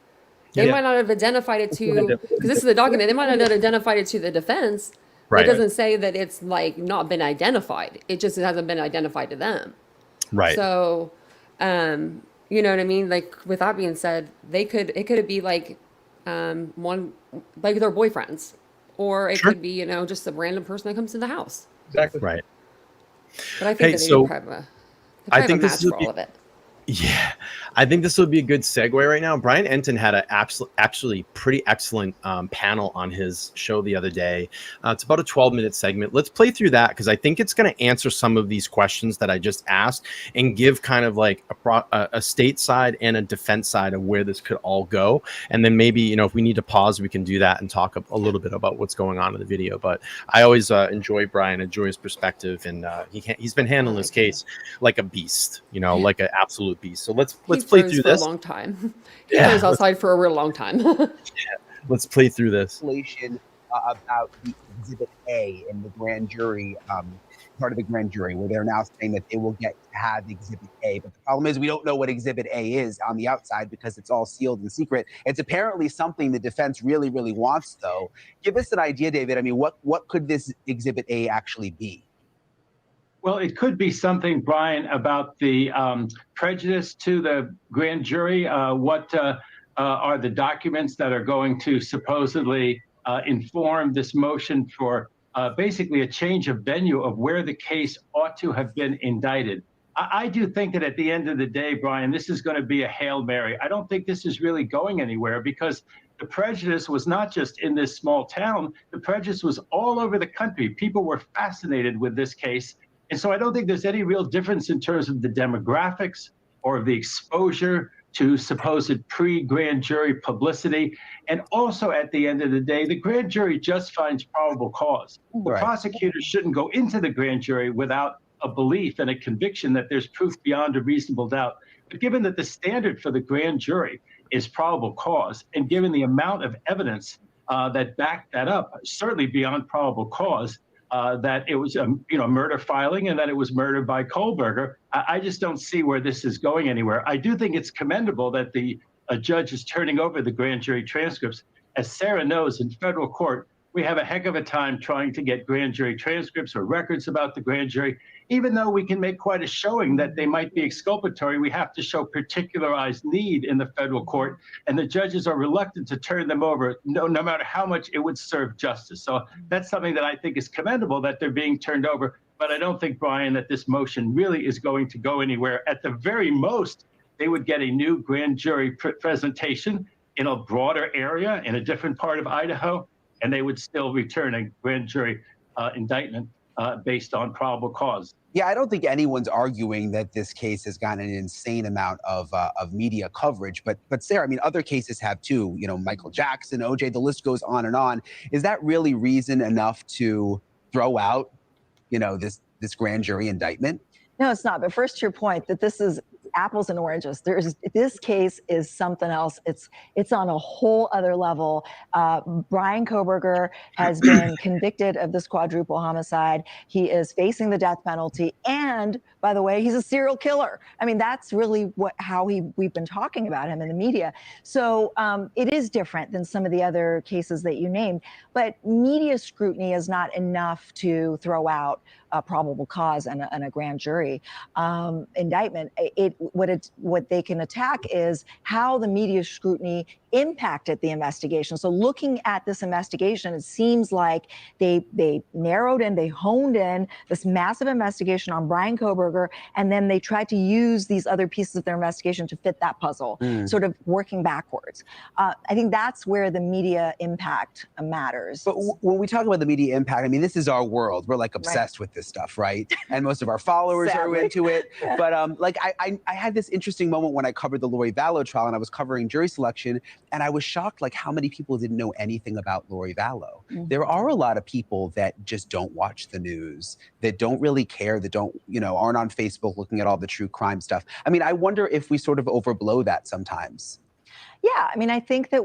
[SPEAKER 2] They might not have identified it to, because this is the document. They might not have identified it to the defense. Right. It doesn't say that it's like not been identified. It just hasn't been identified to them.
[SPEAKER 1] Right.
[SPEAKER 2] So, you know what I mean? Like, with that being said, it could be like one, like their boyfriends, or it could be, you know, just a random person that comes to the house.
[SPEAKER 3] Exactly.
[SPEAKER 1] Right.
[SPEAKER 2] But I think I think this is all of it.
[SPEAKER 1] Yeah, I think this would be a good segue right now. Brian Enton had an actually pretty excellent panel on his show the other day. It's about a 12-minute segment. Let's play through that, because I think it's going to answer some of these questions that I just asked and give kind of like a state side and a defense side of where this could all go. And then maybe, you know, if we need to pause, we can do that and talk a little bit about what's going on in the video. But I always enjoy Brian, enjoy his perspective, and he's been handling this case like a beast, you know, like an absolute beast. So let's play through this.
[SPEAKER 2] For a long time. He was outside for a real long time.
[SPEAKER 1] Let's play through this.
[SPEAKER 4] About the Exhibit A in the grand jury, part of the grand jury, where they're now saying that they will get to have Exhibit A. But the problem is we don't know what Exhibit A is on the outside because it's all sealed and secret. It's apparently something the defense really, really wants, though. Give us an idea, David. I mean, what could this Exhibit A actually be?
[SPEAKER 5] Well, it could be something, Brian, about the prejudice to the grand jury. What are the documents that are going to supposedly inform this motion for basically a change of venue of where the case ought to have been indicted? I do think that at the end of the day, Brian, this is going to be a Hail Mary. I don't think this is really going anywhere, because the prejudice was not just in this small town. The prejudice was all over the country. People were fascinated with this case. And so I don't think there's any real difference in terms of the demographics or the exposure to supposed pre-grand jury publicity. And also, at the end of the day, the grand jury just finds probable cause. The prosecutors shouldn't go into the grand jury without a belief and a conviction that there's proof beyond a reasonable doubt. But given that the standard for the grand jury is probable cause, and given the amount of evidence that backed that up, certainly beyond probable cause, that it was a murder filing and that it was murdered by Kohberger, I just don't see where this is going anywhere. I do think it's commendable that the judge is turning over the grand jury transcripts. As Sarah knows, in federal court, we have a heck of a time trying to get grand jury transcripts or records about the grand jury. Even though we can make quite a showing that they might be exculpatory, we have to show particularized need in the federal court, and the judges are reluctant to turn them over, no matter how much it would serve justice. So that's something that I think is commendable, that they're being turned over. But I don't think, Brian, that this motion really is going to go anywhere. At the very most, they would get a new grand jury presentation. in a broader area, in a different part of Idaho, and they would still return a grand jury indictment based on probable cause.
[SPEAKER 4] Yeah, I don't think anyone's arguing that this case has gotten an insane amount of media coverage, but Sarah, I mean, other cases have too. You know, Michael Jackson, OJ, the list goes on and on. Is that really reason enough to throw out, you know, this grand jury indictment?
[SPEAKER 6] No, it's not. But first, to your point that this is apples and oranges. This case is something else. It's on a whole other level. Bryan Kohberger has been convicted of this quadruple homicide. He is facing the death penalty, and by the way, he's a serial killer. I mean, that's really how we've been talking about him in the media. So it is different than some of the other cases that you named. But media scrutiny is not enough to throw out a probable cause and a grand jury indictment. What they can attack is how the media scrutiny impacted the investigation. So looking at this investigation, it seems like they narrowed in, they honed in this massive investigation on Bryan Kohberger, and then they tried to use these other pieces of their investigation to fit that puzzle, sort of working backwards. I think that's where the media impact matters.
[SPEAKER 4] But when we talk about the media impact, I mean, this is our world. We're like obsessed with this stuff, right? And most of our followers are into it. Yeah. But like I had this interesting moment when I covered the Lori Vallow trial, and I was covering jury selection, and I was shocked like how many people didn't know anything about Lori Vallow. Mm-hmm. There are a lot of people that just don't watch the news, that don't really care, that don't, you know, aren't on Facebook looking at all the true crime stuff. I mean, I wonder if we sort of overblow that sometimes.
[SPEAKER 6] Yeah, I mean, I think that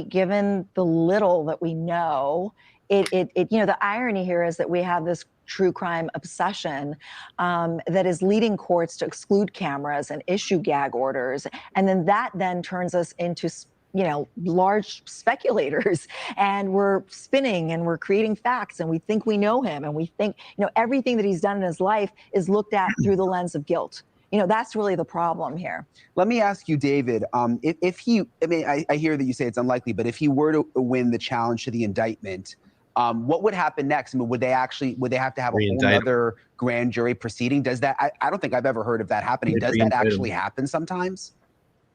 [SPEAKER 6] given the little that we know, you know, the irony here is that we have this true crime obsession that is leading courts to exclude cameras and issue gag orders. And then that then turns us into, you know, large speculators, and we're spinning and we're creating facts, and we think we know him, and we think, you know, everything that he's done in his life is looked at through the lens of guilt. You know, that's really the problem here.
[SPEAKER 4] Let me ask you, David, if he, I mean, I hear that you say it's unlikely, but if he were to win the challenge to the indictment, what would happen next? I mean, would they have to have a whole other grand jury proceeding? Does that, I don't think I've ever heard of that happening. Does that actually happen sometimes?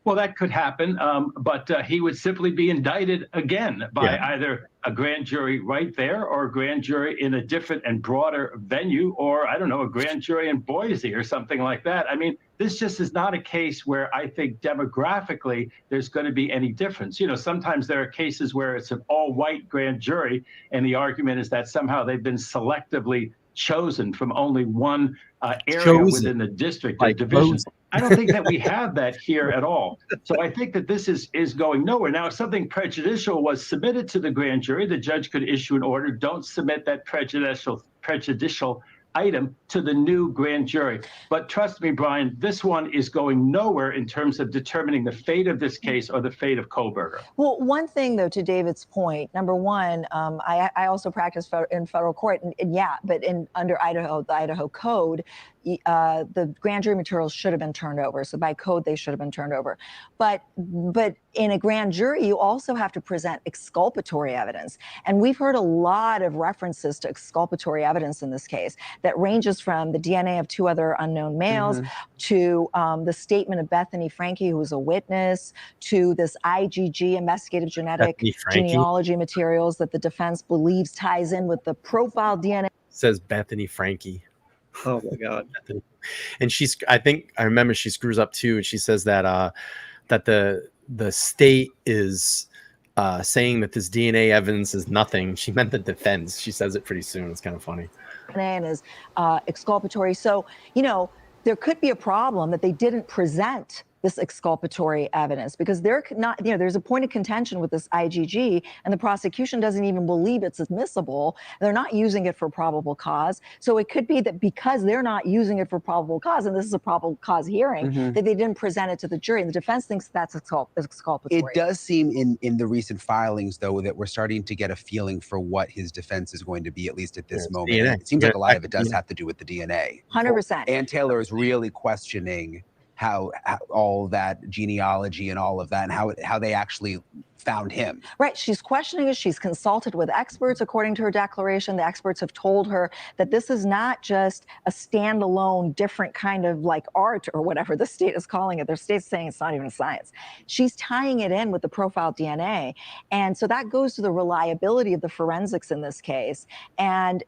[SPEAKER 5] Well, that could happen, but he would simply be indicted again by either a grand jury right there, or a grand jury in a different and broader venue, or, I don't know, a grand jury in Boise or something like that. I mean, this just is not a case where I think demographically there's going to be any difference. You know, sometimes there are cases where it's an all-white grand jury, and the argument is that somehow they've been selectively chosen from only one area within the district or division. I don't think that we have that here at all. So I think that this is going nowhere. Now, if something prejudicial was submitted to the grand jury, the judge could issue an order, don't submit that prejudicial item to the new grand jury. But trust me, Bryan, this one is going nowhere in terms of determining the fate of this case or the fate of Kohberger.
[SPEAKER 6] Well, one thing, though, to David's point, number one, I also practice in federal court, and yeah, but under the Idaho Code, the grand jury materials should have been turned over. So by code, they should have been turned over. But in a grand jury, you also have to present exculpatory evidence. And we've heard a lot of references to exculpatory evidence in this case that ranges from the DNA of 2 other unknown males to the statement of Bethany Franke, who was a witness, to this IgG, investigative genetic genealogy materials that the defense believes ties in with the profile DNA.
[SPEAKER 1] Says Bethany Franke.
[SPEAKER 3] Oh my God.
[SPEAKER 1] And I remember she screws up too. And she says that, that the state is saying that this DNA evidence is nothing. She meant the defense. She says it pretty soon. It's kind of funny.
[SPEAKER 6] And is exculpatory. So, you know, there could be a problem that they didn't present this exculpatory evidence, because they're not, you know, there's a point of contention with this IgG, and the prosecution doesn't even believe it's admissible. They're not using it for probable cause. So it could be that because they're not using it for probable cause, and this is a probable cause hearing, that they didn't present it to the jury. And the defense thinks that's exculpatory.
[SPEAKER 4] It does seem in the recent filings, though, that we're starting to get a feeling for what his defense is going to be, at least at this moment. DNA. It seems like a lot of it does have to do with the DNA.
[SPEAKER 6] 100%.
[SPEAKER 4] Ann Taylor is really questioning how all that genealogy and all of that, and how they actually found him.
[SPEAKER 6] Right. She's questioning it. She's consulted with experts. According to her declaration, the experts have told her that this is not just a standalone, different kind of like art or whatever the state is calling it. Their state's saying it's not even a science. She's tying it in with the profile DNA. And so that goes to the reliability of the forensics in this case and,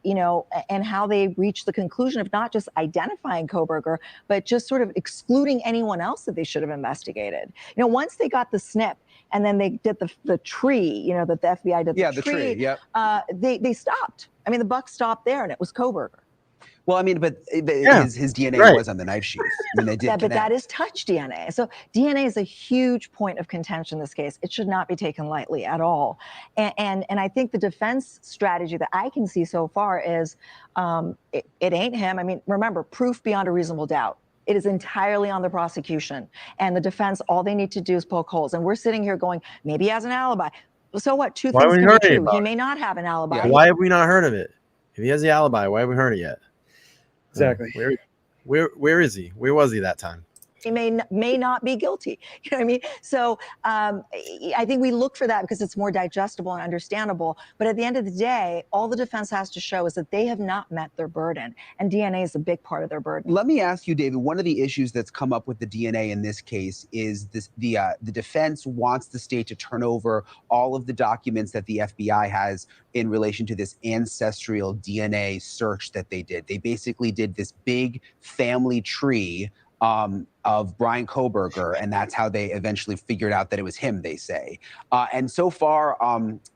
[SPEAKER 6] and how they reached the conclusion of not just identifying Kohberger, but just sort of excluding anyone else that they should have investigated. Once they got the SNP, and then they did the tree, that the FBI did the tree.
[SPEAKER 4] Yep.
[SPEAKER 6] They stopped. I mean, the buck stopped there, and it was Kohberger.
[SPEAKER 4] Well, I mean, but his DNA was on the knife sheath. I mean, they did.
[SPEAKER 6] Yeah, but that is touch DNA. So DNA is a huge point of contention in this case. It should not be taken lightly at all. And I think the defense strategy that I can see so far is it ain't him. I mean, remember, proof beyond a reasonable doubt. It is entirely on the prosecution and the defense. All they need to do is poke holes. And we're sitting here going, maybe he has an alibi. So what? Two things can be true. He may not have an alibi.
[SPEAKER 1] Yeah. Why have we not heard of it? If he has the alibi, why have we heard it yet?
[SPEAKER 3] Exactly.
[SPEAKER 1] Where is he? Where was he that time?
[SPEAKER 6] He may not be guilty. You know what I mean? So I think we look for that because it's more digestible and understandable. But at the end of the day, all the defense has to show is that they have not met their burden. And DNA is a big part of their burden.
[SPEAKER 4] Let me ask you, David, one of the issues that's come up with the DNA in this case is the defense wants the state to turn over all of the documents that the FBI has in relation to this ancestral DNA search that they did. They basically did this big family tree of Bryan Kohberger, and that's how they eventually figured out that it was him, they say. And so far,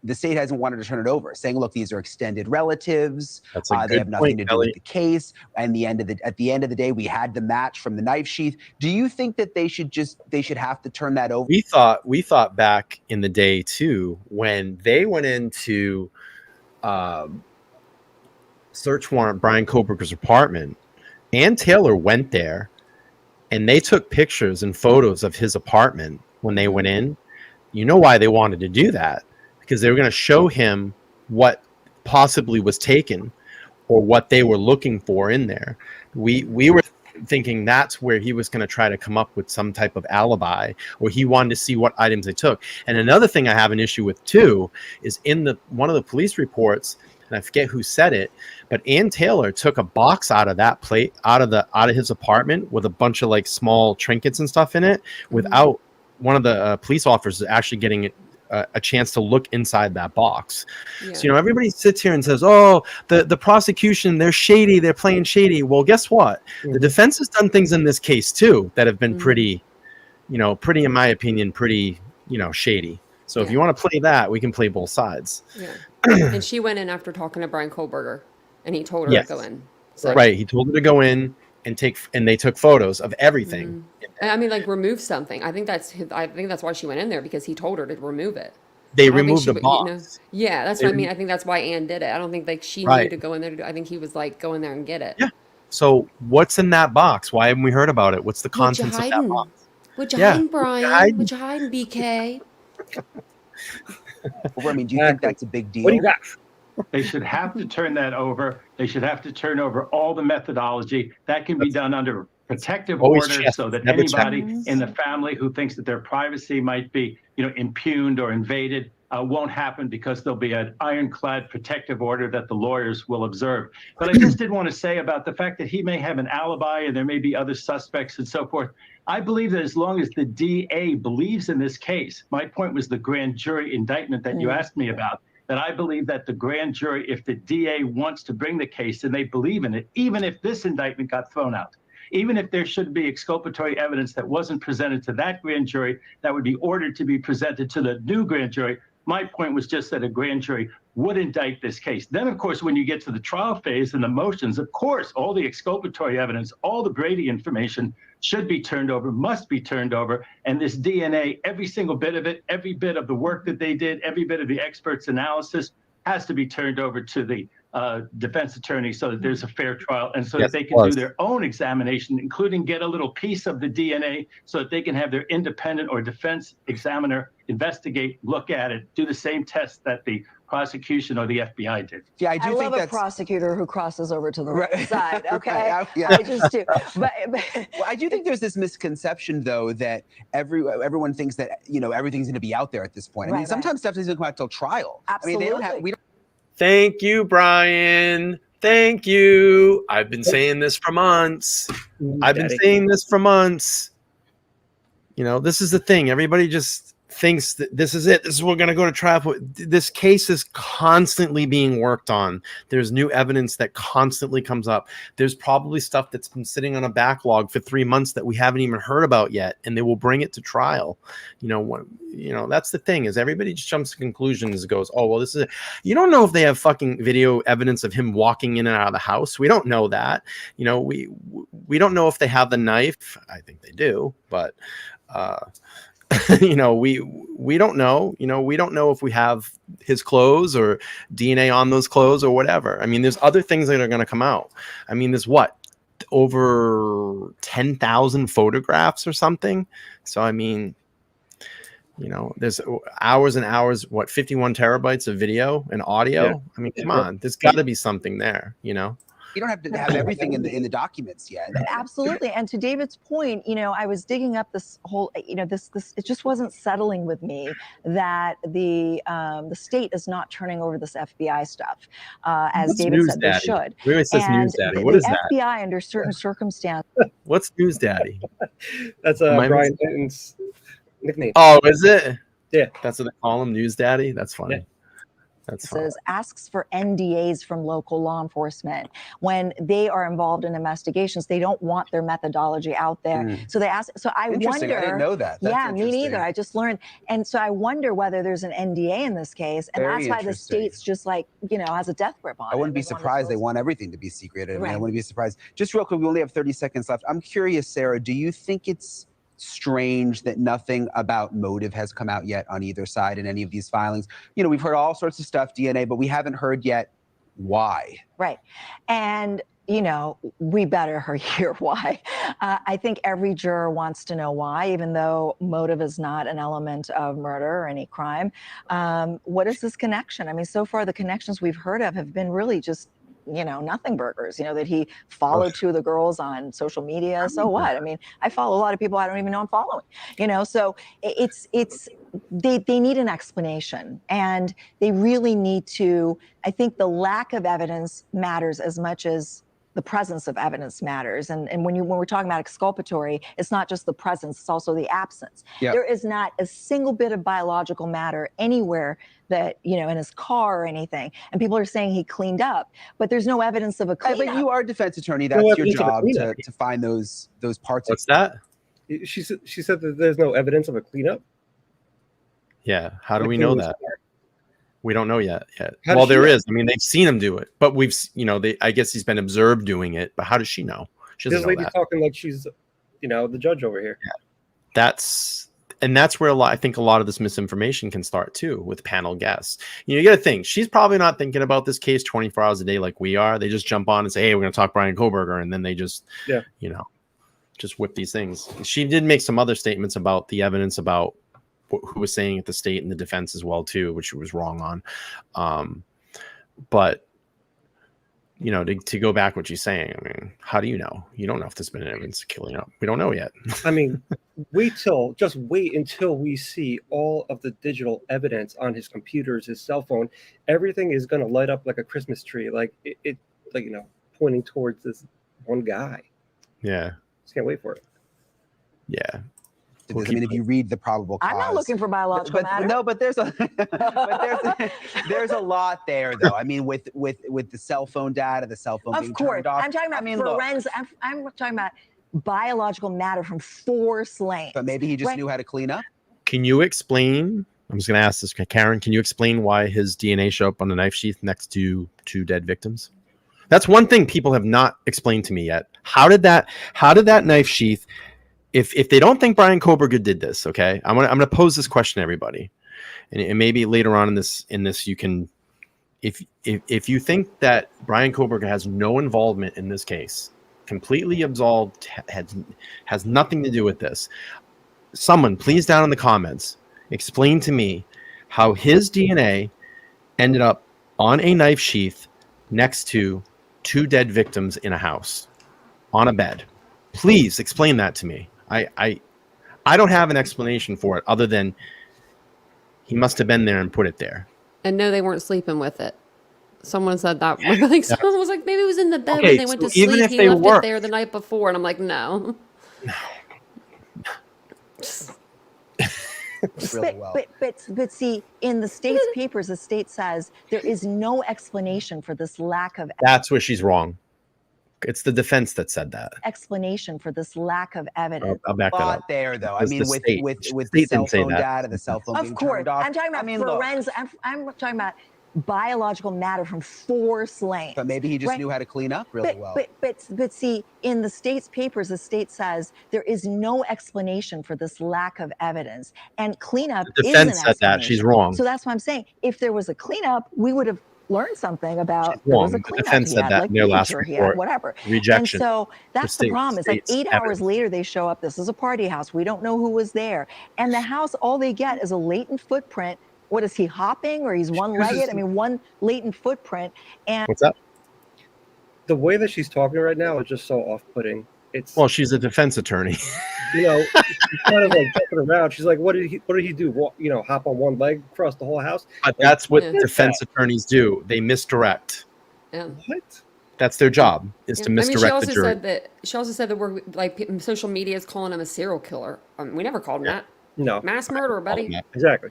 [SPEAKER 4] the state hasn't wanted to turn it over, saying, look, these are extended relatives.
[SPEAKER 1] That's a good
[SPEAKER 4] they have nothing
[SPEAKER 1] point,
[SPEAKER 4] to do
[SPEAKER 1] Kelly.
[SPEAKER 4] with the case. And at the end of the day, we had the match from the knife sheath. Do you think that they should have to turn that over?
[SPEAKER 1] We thought back in the day too, when they went into search warrant Bryan Kohberger's apartment, Ann Taylor went there and they took pictures and photos of his apartment when they went in. You know why they wanted to do that? Because they were going to show him what possibly was taken or what they were looking for in there. We were thinking that's where he was going to try to come up with some type of alibi, or he wanted to see what items they took. And another thing I have an issue with too is in one of the police reports, and I forget who said it, but Ann Taylor took a box out of that plate, out of his apartment with a bunch of like small trinkets and stuff in it, without one of the police officers actually getting a chance to look inside that box. Yeah. So, everybody sits here and says, oh, the prosecution, they're shady, they're playing shady. Well, guess what? The defense has done things in this case too that have been pretty, in my opinion, pretty, shady. So if you want to play that, we can play both sides.
[SPEAKER 2] Yeah. And she went in after talking to Bryan Kohberger, and he told her to go in. So.
[SPEAKER 1] Right. He told her to go in and they took photos of everything.
[SPEAKER 2] I mean, like remove something. I think that's why she went in there, because he told her to remove it.
[SPEAKER 1] They removed the box.
[SPEAKER 2] Yeah, that's what I mean. I think that's why Ann did it. I don't think she knew to go in there to do. I think he was like, go in there and get it.
[SPEAKER 1] Yeah. So what's in that box? Why haven't we heard about it? What's the contents of that box?
[SPEAKER 2] What you hiding, Brian? What you hiding, BK?
[SPEAKER 4] Well, I mean, do you think that's a big deal?
[SPEAKER 3] What do you got?
[SPEAKER 5] They should have to turn that over. They should have to turn over all the methodology. That can be done under protective order, so that anybody in the family who thinks that their privacy might be, impugned or invaded, won't happen, because there'll be an ironclad protective order that the lawyers will observe. But I just did want to say about the fact that he may have an alibi and there may be other suspects and so forth. I believe that as long as the DA believes in this case, my point was the grand jury indictment that you asked me about, that I believe that the grand jury, if the DA wants to bring the case and they believe in it, even if this indictment got thrown out, even if there should be exculpatory evidence that wasn't presented to that grand jury, that would be ordered to be presented to the new grand jury. My point was just that a grand jury would indict this case. Then, of course, when you get to the trial phase and the motions, of course, all the exculpatory evidence, all the Brady information should be turned over, must be turned over. And this DNA, every single bit of it, every bit of the work that they did, every bit of the experts' analysis has to be turned over to the defense attorney, so that there's a fair trial, and so that they can do their own examination, including get a little piece of the DNA, so that they can have their independent or defense examiner investigate, look at it, do the same tests that the prosecution or the FBI did.
[SPEAKER 4] Yeah, I
[SPEAKER 6] I
[SPEAKER 4] do
[SPEAKER 6] love
[SPEAKER 4] think
[SPEAKER 6] a
[SPEAKER 4] that's
[SPEAKER 6] prosecutor who crosses over to the right
[SPEAKER 4] Right.
[SPEAKER 6] side. Okay,
[SPEAKER 4] Yeah.
[SPEAKER 6] I just do. But
[SPEAKER 4] Well, I do think there's this misconception, though, that everyone thinks that everything's going to be out there at this point. I mean,
[SPEAKER 6] Right,
[SPEAKER 4] sometimes stuff doesn't come out till trial. I mean,
[SPEAKER 6] Absolutely.
[SPEAKER 4] we don't
[SPEAKER 1] Thank you, Brian. Thank you. I've been saying this for months. This is the thing. Everybody just thinks that this is it. This is what we're going to go to trial for. This case is constantly being worked on. There's new evidence that constantly comes up. There's probably stuff that's been sitting on a backlog for 3 months that we haven't even heard about yet, and they will bring it to trial. That's the thing, is everybody just jumps to conclusions and goes, oh, well, this is it. You don't know if they have fucking video evidence of him walking in and out of the house. We don't know that. We don't know if they have the knife. I think they do, but we don't know. We don't know if we have his clothes or DNA on those clothes or whatever. I mean, there's other things that are going to come out. I mean, there's over 10,000 photographs or something. So I mean, there's hours and hours, 51 terabytes of video and audio. Yeah. I mean, come on, there's got to be something there,
[SPEAKER 4] You don't have to have everything in the documents yet.
[SPEAKER 6] Absolutely. And to David's point, I was digging up this whole, this it just wasn't settling with me that the state is not turning over this FBI stuff, as
[SPEAKER 1] What's
[SPEAKER 6] David
[SPEAKER 1] News
[SPEAKER 6] said
[SPEAKER 1] Daddy?
[SPEAKER 6] they should.
[SPEAKER 1] Where it says
[SPEAKER 6] And
[SPEAKER 1] News Daddy.
[SPEAKER 6] the
[SPEAKER 1] What is that?
[SPEAKER 6] FBI, under certain circumstances.
[SPEAKER 1] What's News Daddy?
[SPEAKER 3] That's Brian Clinton's nickname.
[SPEAKER 1] Oh, is it?
[SPEAKER 3] Yeah.
[SPEAKER 1] That's what they call him, News Daddy? That's funny. Yeah.
[SPEAKER 6] Says asks for NDAs from local law enforcement when they are involved in investigations. They don't want their methodology out there, so they ask. So I wonder.
[SPEAKER 4] I didn't know that.
[SPEAKER 6] That's me neither. I just learned, and so I wonder whether there's an NDA in this case, and that's why the state's just has a death grip on it.
[SPEAKER 4] I wouldn't be surprised. They want everything to be secret. I wouldn't be surprised. Just real quick, we only have 30 seconds left. I'm curious, Sarah. Do you think it's strange that nothing about motive has come out yet on either side in any of these filings? We've heard all sorts of stuff, DNA, but we haven't heard yet why.
[SPEAKER 6] Right. And we better hear why. I think every juror wants to know why, even though motive is not an element of murder or any crime. What is this connection? I mean, so far the connections we've heard of have been really just nothing burgers, that he followed two of the girls on social media. So what? I mean, I follow a lot of people I don't even know I'm following, so they need an explanation, and they really need to. I think the lack of evidence matters as much as the presence of evidence matters. And when we're talking about exculpatory, it's not just the presence, it's also the absence. Yep. There is not a single bit of biological matter anywhere that, in his car or anything. And people are saying he cleaned up, but there's no evidence of a cleanup.
[SPEAKER 4] But you are a defense attorney. That's your job to find those parts.
[SPEAKER 1] What's that?
[SPEAKER 3] She said that there's no evidence of a cleanup.
[SPEAKER 1] Yeah. How do we know that? We don't know yet. Well, there is. I mean, they've seen him do it, but I guess he's been observed doing it. But how does she know? She doesn't know that. This lady
[SPEAKER 3] talking like she's, the judge over here.
[SPEAKER 1] Yeah. That's where I think a lot of this misinformation can start too, with panel guests. You got to think she's probably not thinking about this case 24 hours a day like we are. They just jump on and say, "Hey, we're going to talk Bryan Kohberger," and then they just, just whip these things. She did make some other statements about the evidence about who was saying at the state and the defense as well too, which she was wrong on. But to go back what she's saying, I mean, how do you know? You don't know if there's been evidence of killing up. We don't know yet.
[SPEAKER 3] I mean, wait until we see all of the digital evidence on his computers, his cell phone. Everything is going to light up like a Christmas tree, pointing towards this one guy.
[SPEAKER 1] Yeah,
[SPEAKER 3] just can't wait for it.
[SPEAKER 1] Yeah.
[SPEAKER 4] I mean, if you read the probable cause,
[SPEAKER 6] I'm not looking for biological matter.
[SPEAKER 4] No, but there's a there's a lot there, though. I mean, with the cell phone data, the cell phone being turned off.
[SPEAKER 6] I'm talking about forensic. I'm talking about biological matter from force lane.
[SPEAKER 4] But maybe he just knew how to clean up.
[SPEAKER 1] Can you explain? I'm just going to ask this, Karen. Can you explain why his DNA showed up on the knife sheath next to two dead victims? That's one thing people have not explained to me yet. How did that knife sheath? If they don't think Bryan Kohberger did this, okay, I'm gonna pose this question to everybody, and maybe later on in this you can, if you think that Bryan Kohberger has no involvement in this case, completely absolved, has nothing to do with this, someone please down in the comments explain to me how his DNA ended up on a knife sheath next to 2 dead victims in a house on a bed. Please explain that to me. I don't have an explanation for it other than he must have been there and put it there.
[SPEAKER 2] And no, they weren't sleeping with it. Someone said that. I think someone was like, maybe it was in the bed
[SPEAKER 1] Okay,
[SPEAKER 2] when they went
[SPEAKER 1] so
[SPEAKER 2] to sleep.
[SPEAKER 1] even if
[SPEAKER 2] He
[SPEAKER 1] they
[SPEAKER 2] left
[SPEAKER 1] were-
[SPEAKER 2] it there the night before. And I'm like, no.
[SPEAKER 4] really well.
[SPEAKER 6] But see, in the state's papers, the state says there is no explanation for this lack of
[SPEAKER 1] That's where she's wrong. It's the defense that said that.
[SPEAKER 6] explanation for this lack of evidence.
[SPEAKER 1] I'll back that up.
[SPEAKER 4] But there, though, I
[SPEAKER 1] Because
[SPEAKER 4] mean,
[SPEAKER 1] the
[SPEAKER 4] with
[SPEAKER 1] state-
[SPEAKER 4] with
[SPEAKER 1] the
[SPEAKER 4] with
[SPEAKER 1] state
[SPEAKER 4] the cell
[SPEAKER 1] didn't say
[SPEAKER 4] phone
[SPEAKER 1] that.
[SPEAKER 4] data, the cell phone
[SPEAKER 6] Of
[SPEAKER 4] being
[SPEAKER 6] course,
[SPEAKER 4] turned off.
[SPEAKER 6] I'm talking about
[SPEAKER 4] I mean, look,
[SPEAKER 6] forensic. I'm talking about biological matter from force lanes.
[SPEAKER 4] but maybe he just
[SPEAKER 6] Right.
[SPEAKER 4] knew how to clean up really well.
[SPEAKER 6] But see, in the state's papers, the state says there is no explanation for this lack of evidence, and cleanup
[SPEAKER 1] The
[SPEAKER 6] is
[SPEAKER 1] defense
[SPEAKER 6] an
[SPEAKER 1] said that. She's
[SPEAKER 6] explanation.
[SPEAKER 1] wrong.
[SPEAKER 6] So that's what I'm saying. If there was a cleanup, we would have learned something about
[SPEAKER 1] She's
[SPEAKER 6] there was a
[SPEAKER 1] wrong. The
[SPEAKER 6] cleanup.
[SPEAKER 1] defense
[SPEAKER 6] He
[SPEAKER 1] said
[SPEAKER 6] had,
[SPEAKER 1] that
[SPEAKER 6] like
[SPEAKER 1] in their last
[SPEAKER 6] major, he had
[SPEAKER 1] report.
[SPEAKER 6] whatever.
[SPEAKER 1] Rejection.
[SPEAKER 6] And so that's the
[SPEAKER 1] state-
[SPEAKER 6] problem. It's like
[SPEAKER 1] state's
[SPEAKER 6] 8 hours
[SPEAKER 1] evidence.
[SPEAKER 6] later they show up. This is a party house. We don't know who was there, and the house, all they get is a latent footprint. What is he hopping, or he's one-legged? I mean, one latent footprint. And
[SPEAKER 1] What's up?
[SPEAKER 3] The way that she's talking right now is just so off-putting. It's
[SPEAKER 1] Well, she's a defense attorney.
[SPEAKER 3] you know, she's kind of like jumping around. She's like, what did he do? Walk, hop on one leg across the whole house?
[SPEAKER 1] But that's what
[SPEAKER 2] Yeah.
[SPEAKER 1] defense attorneys do. They misdirect.
[SPEAKER 2] Yeah.
[SPEAKER 3] What?
[SPEAKER 1] That's their job, is
[SPEAKER 2] Yeah.
[SPEAKER 1] to misdirect
[SPEAKER 2] she also
[SPEAKER 1] the jury.
[SPEAKER 2] said that we're like social media is calling him a serial killer. We never called him
[SPEAKER 1] Yeah.
[SPEAKER 2] that.
[SPEAKER 3] No,
[SPEAKER 2] Mass murderer, buddy.
[SPEAKER 1] Yeah.
[SPEAKER 3] exactly.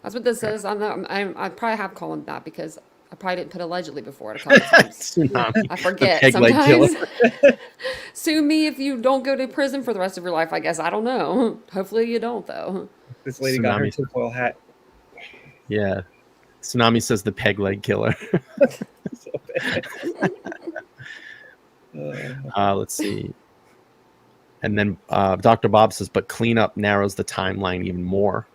[SPEAKER 2] That's what this is. I probably have called him that because I probably didn't put allegedly before it a couple times.
[SPEAKER 1] Tsunami.
[SPEAKER 2] I forget
[SPEAKER 1] peg leg
[SPEAKER 2] sometimes. Sue me if you don't go to prison for the rest of your life, I guess. I don't know. Hopefully you don't, though.
[SPEAKER 3] This lady got her
[SPEAKER 1] Tsunami.
[SPEAKER 3] tinfoil hat.
[SPEAKER 1] Yeah. Tsunami says the peg leg killer.
[SPEAKER 3] So bad.
[SPEAKER 1] Let's see. And then Dr. Bob says, but cleanup narrows the timeline even more.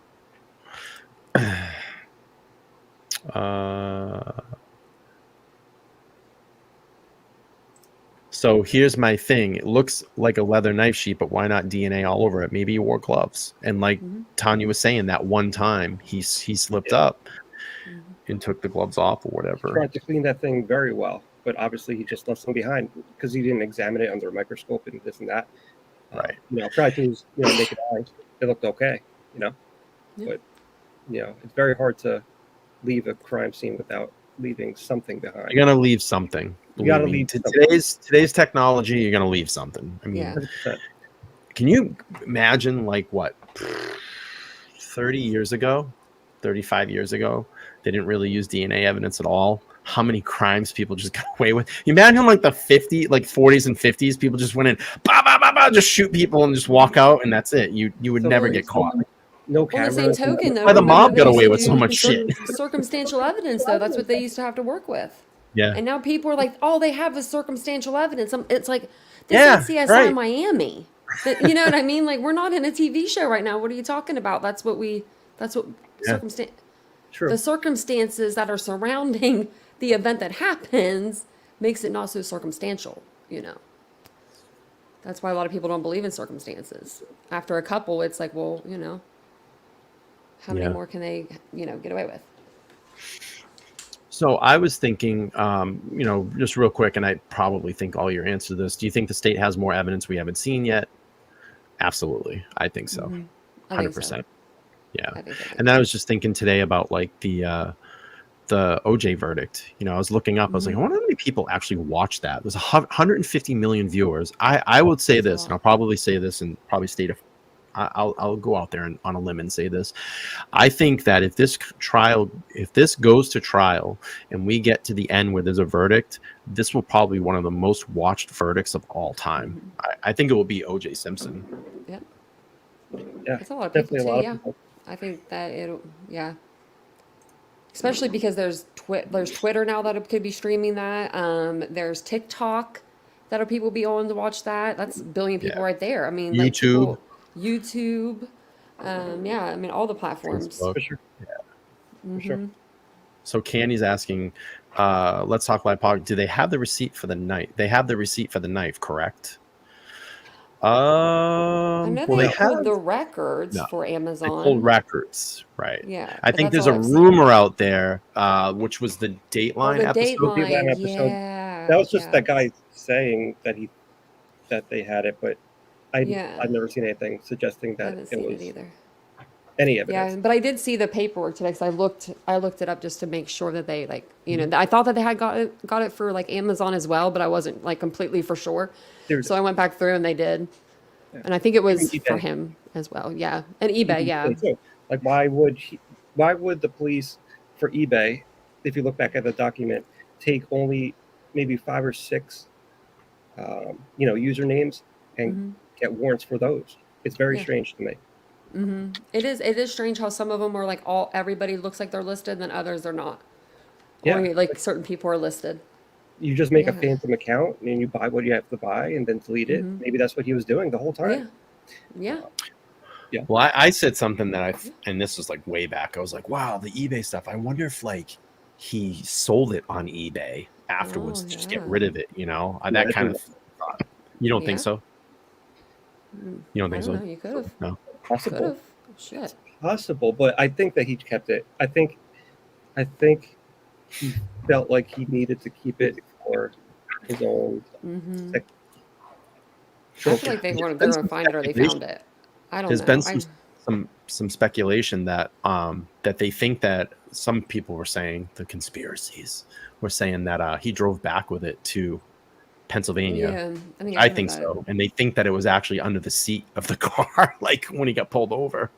[SPEAKER 1] So here's my thing. It looks like a leather knife sheath, but why not DNA all over it? Maybe he wore gloves. And like Tanya was saying, that one time he slipped up and took the gloves off or whatever.
[SPEAKER 3] Tried to clean that thing very well, but obviously he just left some behind because he didn't examine it under a microscope and this and that.
[SPEAKER 1] Right.
[SPEAKER 3] Tried to use naked eye. It looked okay.
[SPEAKER 2] Yeah.
[SPEAKER 3] But it's very hard to leave a crime scene without leaving something behind.
[SPEAKER 1] You're gonna leave something.
[SPEAKER 3] You gotta
[SPEAKER 1] Believe me.
[SPEAKER 3] leave something.
[SPEAKER 1] Today's technology. You're gonna leave something. I mean,
[SPEAKER 2] Yeah.
[SPEAKER 3] 100%.
[SPEAKER 1] can you imagine like what 30 years ago, 35 years ago, they didn't really use DNA evidence at all? How many crimes people just got away with? You imagine like the 40s and 50s, people just went in, bah, bah, bah, bah, just shoot people and just walk out, and that's it. You would
[SPEAKER 3] So
[SPEAKER 1] never
[SPEAKER 3] it's
[SPEAKER 1] get caught.
[SPEAKER 3] No
[SPEAKER 2] On the
[SPEAKER 3] camera.
[SPEAKER 2] same token, though,
[SPEAKER 1] Why the mob
[SPEAKER 2] remember
[SPEAKER 1] got
[SPEAKER 2] they
[SPEAKER 1] away
[SPEAKER 2] used
[SPEAKER 1] with
[SPEAKER 2] to
[SPEAKER 1] so
[SPEAKER 2] do
[SPEAKER 1] much shit?
[SPEAKER 2] Circumstantial evidence, though. That's what they used to have to work with.
[SPEAKER 1] Yeah.
[SPEAKER 2] And now people are like, all they have is circumstantial evidence. It's like, this
[SPEAKER 1] Yeah,
[SPEAKER 2] is CSI
[SPEAKER 1] right.
[SPEAKER 2] Miami. You know what I mean? Like, we're not in a TV show right now. What are you talking about? That's what
[SPEAKER 1] Yeah.
[SPEAKER 3] True.
[SPEAKER 2] the circumstances that are surrounding the event that happens makes it not so circumstantial, That's why a lot of people don't believe in circumstances. After a couple, it's like, well, how many
[SPEAKER 1] Yeah.
[SPEAKER 2] more can they, get away with?
[SPEAKER 1] So I was thinking, just real quick, and I probably think all your answer to this. Do you think the state has more evidence we haven't seen yet? Absolutely. I think so.
[SPEAKER 2] Mhm. I think so.
[SPEAKER 1] 100%. Yeah.
[SPEAKER 2] I think so.
[SPEAKER 1] And then I was just thinking today about like the OJ verdict. I was looking up. I was like, I wonder how many people actually watched that. There's 150 million viewers. I would say this, and I'll probably say this, and probably state I'll go out there and on a limb and say this. I think that if this goes to trial, and we get to the end where there's a verdict, this will probably be one of the most watched verdicts of all time. I think it will be OJ Simpson.
[SPEAKER 2] Yeah.
[SPEAKER 3] Yeah,
[SPEAKER 2] It's a lot of people
[SPEAKER 3] definitely a
[SPEAKER 2] too,
[SPEAKER 3] lot of
[SPEAKER 2] yeah.
[SPEAKER 3] people.
[SPEAKER 2] I think that yeah. Especially because there's Twitter now that could be streaming that. There's TikTok that'll people be on to watch that. That's a billion people
[SPEAKER 1] Yeah.
[SPEAKER 2] right there. I mean,
[SPEAKER 1] YouTube.
[SPEAKER 2] YouTube. Yeah, I mean all the platforms.
[SPEAKER 1] Facebook.
[SPEAKER 3] For sure. For sure.
[SPEAKER 2] Mhm.
[SPEAKER 1] So Candy's asking, let's talk live podcast. Do they have the receipt for the knife? They have the receipt for the knife, correct?
[SPEAKER 2] I know
[SPEAKER 1] Well,
[SPEAKER 2] they
[SPEAKER 1] they
[SPEAKER 2] pulled
[SPEAKER 1] have
[SPEAKER 2] the records
[SPEAKER 1] no.
[SPEAKER 2] for
[SPEAKER 1] They pulled
[SPEAKER 2] Amazon.
[SPEAKER 1] records, right?
[SPEAKER 2] Yeah,
[SPEAKER 1] I
[SPEAKER 2] but
[SPEAKER 1] think
[SPEAKER 2] that's
[SPEAKER 1] there's
[SPEAKER 2] all
[SPEAKER 1] a
[SPEAKER 2] I've seen.
[SPEAKER 1] rumor out there, which was the
[SPEAKER 2] Oh,
[SPEAKER 1] Dateline
[SPEAKER 2] the
[SPEAKER 1] episode.
[SPEAKER 3] The Atlanta
[SPEAKER 2] Dateline.
[SPEAKER 3] episode.
[SPEAKER 2] Yeah,
[SPEAKER 3] That was just
[SPEAKER 2] yeah,
[SPEAKER 3] that guy saying that they had it, but
[SPEAKER 2] yeah.
[SPEAKER 3] I've never seen anything suggesting
[SPEAKER 2] I
[SPEAKER 3] that
[SPEAKER 2] haven't
[SPEAKER 3] it
[SPEAKER 2] seen it
[SPEAKER 3] was
[SPEAKER 2] either.
[SPEAKER 3] any
[SPEAKER 2] Yeah,
[SPEAKER 3] evidence.
[SPEAKER 2] but I did see the paperwork today because I looked it up just to make sure that they like I thought that they had got it for like Amazon as well, but I wasn't like completely for sure.
[SPEAKER 3] There's
[SPEAKER 2] So I went back through and they did,
[SPEAKER 3] yeah.
[SPEAKER 2] and I think it
[SPEAKER 3] Even
[SPEAKER 2] was for
[SPEAKER 3] eBay.
[SPEAKER 2] him as well. Yeah, and eBay.
[SPEAKER 3] Even
[SPEAKER 2] Yeah,
[SPEAKER 3] eBay too. Like why would the police for eBay, if you look back at the document, take only maybe 5 or 6 usernames and get warrants for those? It's very
[SPEAKER 2] yeah.
[SPEAKER 3] strange to me.
[SPEAKER 2] It is strange how some of them are like everybody looks like they're listed, and then others are not, or
[SPEAKER 3] Yeah.
[SPEAKER 2] like certain people are listed.
[SPEAKER 3] You just make a
[SPEAKER 2] Yeah.
[SPEAKER 3] phantom account and you buy what you have to buy and then delete it. Maybe that's what he was doing the whole
[SPEAKER 2] Yeah,
[SPEAKER 3] time.
[SPEAKER 2] yeah.
[SPEAKER 3] Yeah.
[SPEAKER 1] Well, I said something that and this was like way back. I was like, wow, the eBay stuff. I wonder if like he sold it on eBay afterwards
[SPEAKER 2] Oh,
[SPEAKER 1] to just get
[SPEAKER 2] yeah.
[SPEAKER 1] rid of it.
[SPEAKER 3] Yeah,
[SPEAKER 1] That
[SPEAKER 3] I
[SPEAKER 1] kind of
[SPEAKER 3] think
[SPEAKER 1] thought. You don't think
[SPEAKER 2] Yeah.
[SPEAKER 1] so? You don't
[SPEAKER 2] I
[SPEAKER 1] think
[SPEAKER 2] don't
[SPEAKER 1] so?
[SPEAKER 2] know. You could have.
[SPEAKER 1] No.
[SPEAKER 2] Could
[SPEAKER 3] possible.
[SPEAKER 2] have. Shit.
[SPEAKER 3] Possible, but I think that he kept it. I think he felt like he needed to keep it for his own
[SPEAKER 2] Mm-hmm.
[SPEAKER 3] like,
[SPEAKER 2] I feel
[SPEAKER 3] trophy.
[SPEAKER 2] like they're
[SPEAKER 1] been
[SPEAKER 2] gonna
[SPEAKER 1] some
[SPEAKER 2] find it or they
[SPEAKER 1] speculation.
[SPEAKER 2] found it. I don't
[SPEAKER 1] There's
[SPEAKER 2] know.
[SPEAKER 1] been some speculation that that they think that some people were saying, the conspiracies were saying that he drove back with it to Pennsylvania.
[SPEAKER 2] Yeah, I think
[SPEAKER 1] I
[SPEAKER 2] heard
[SPEAKER 1] think
[SPEAKER 2] that.
[SPEAKER 1] so, and they think that it was actually under the seat of the car, like when he got pulled over.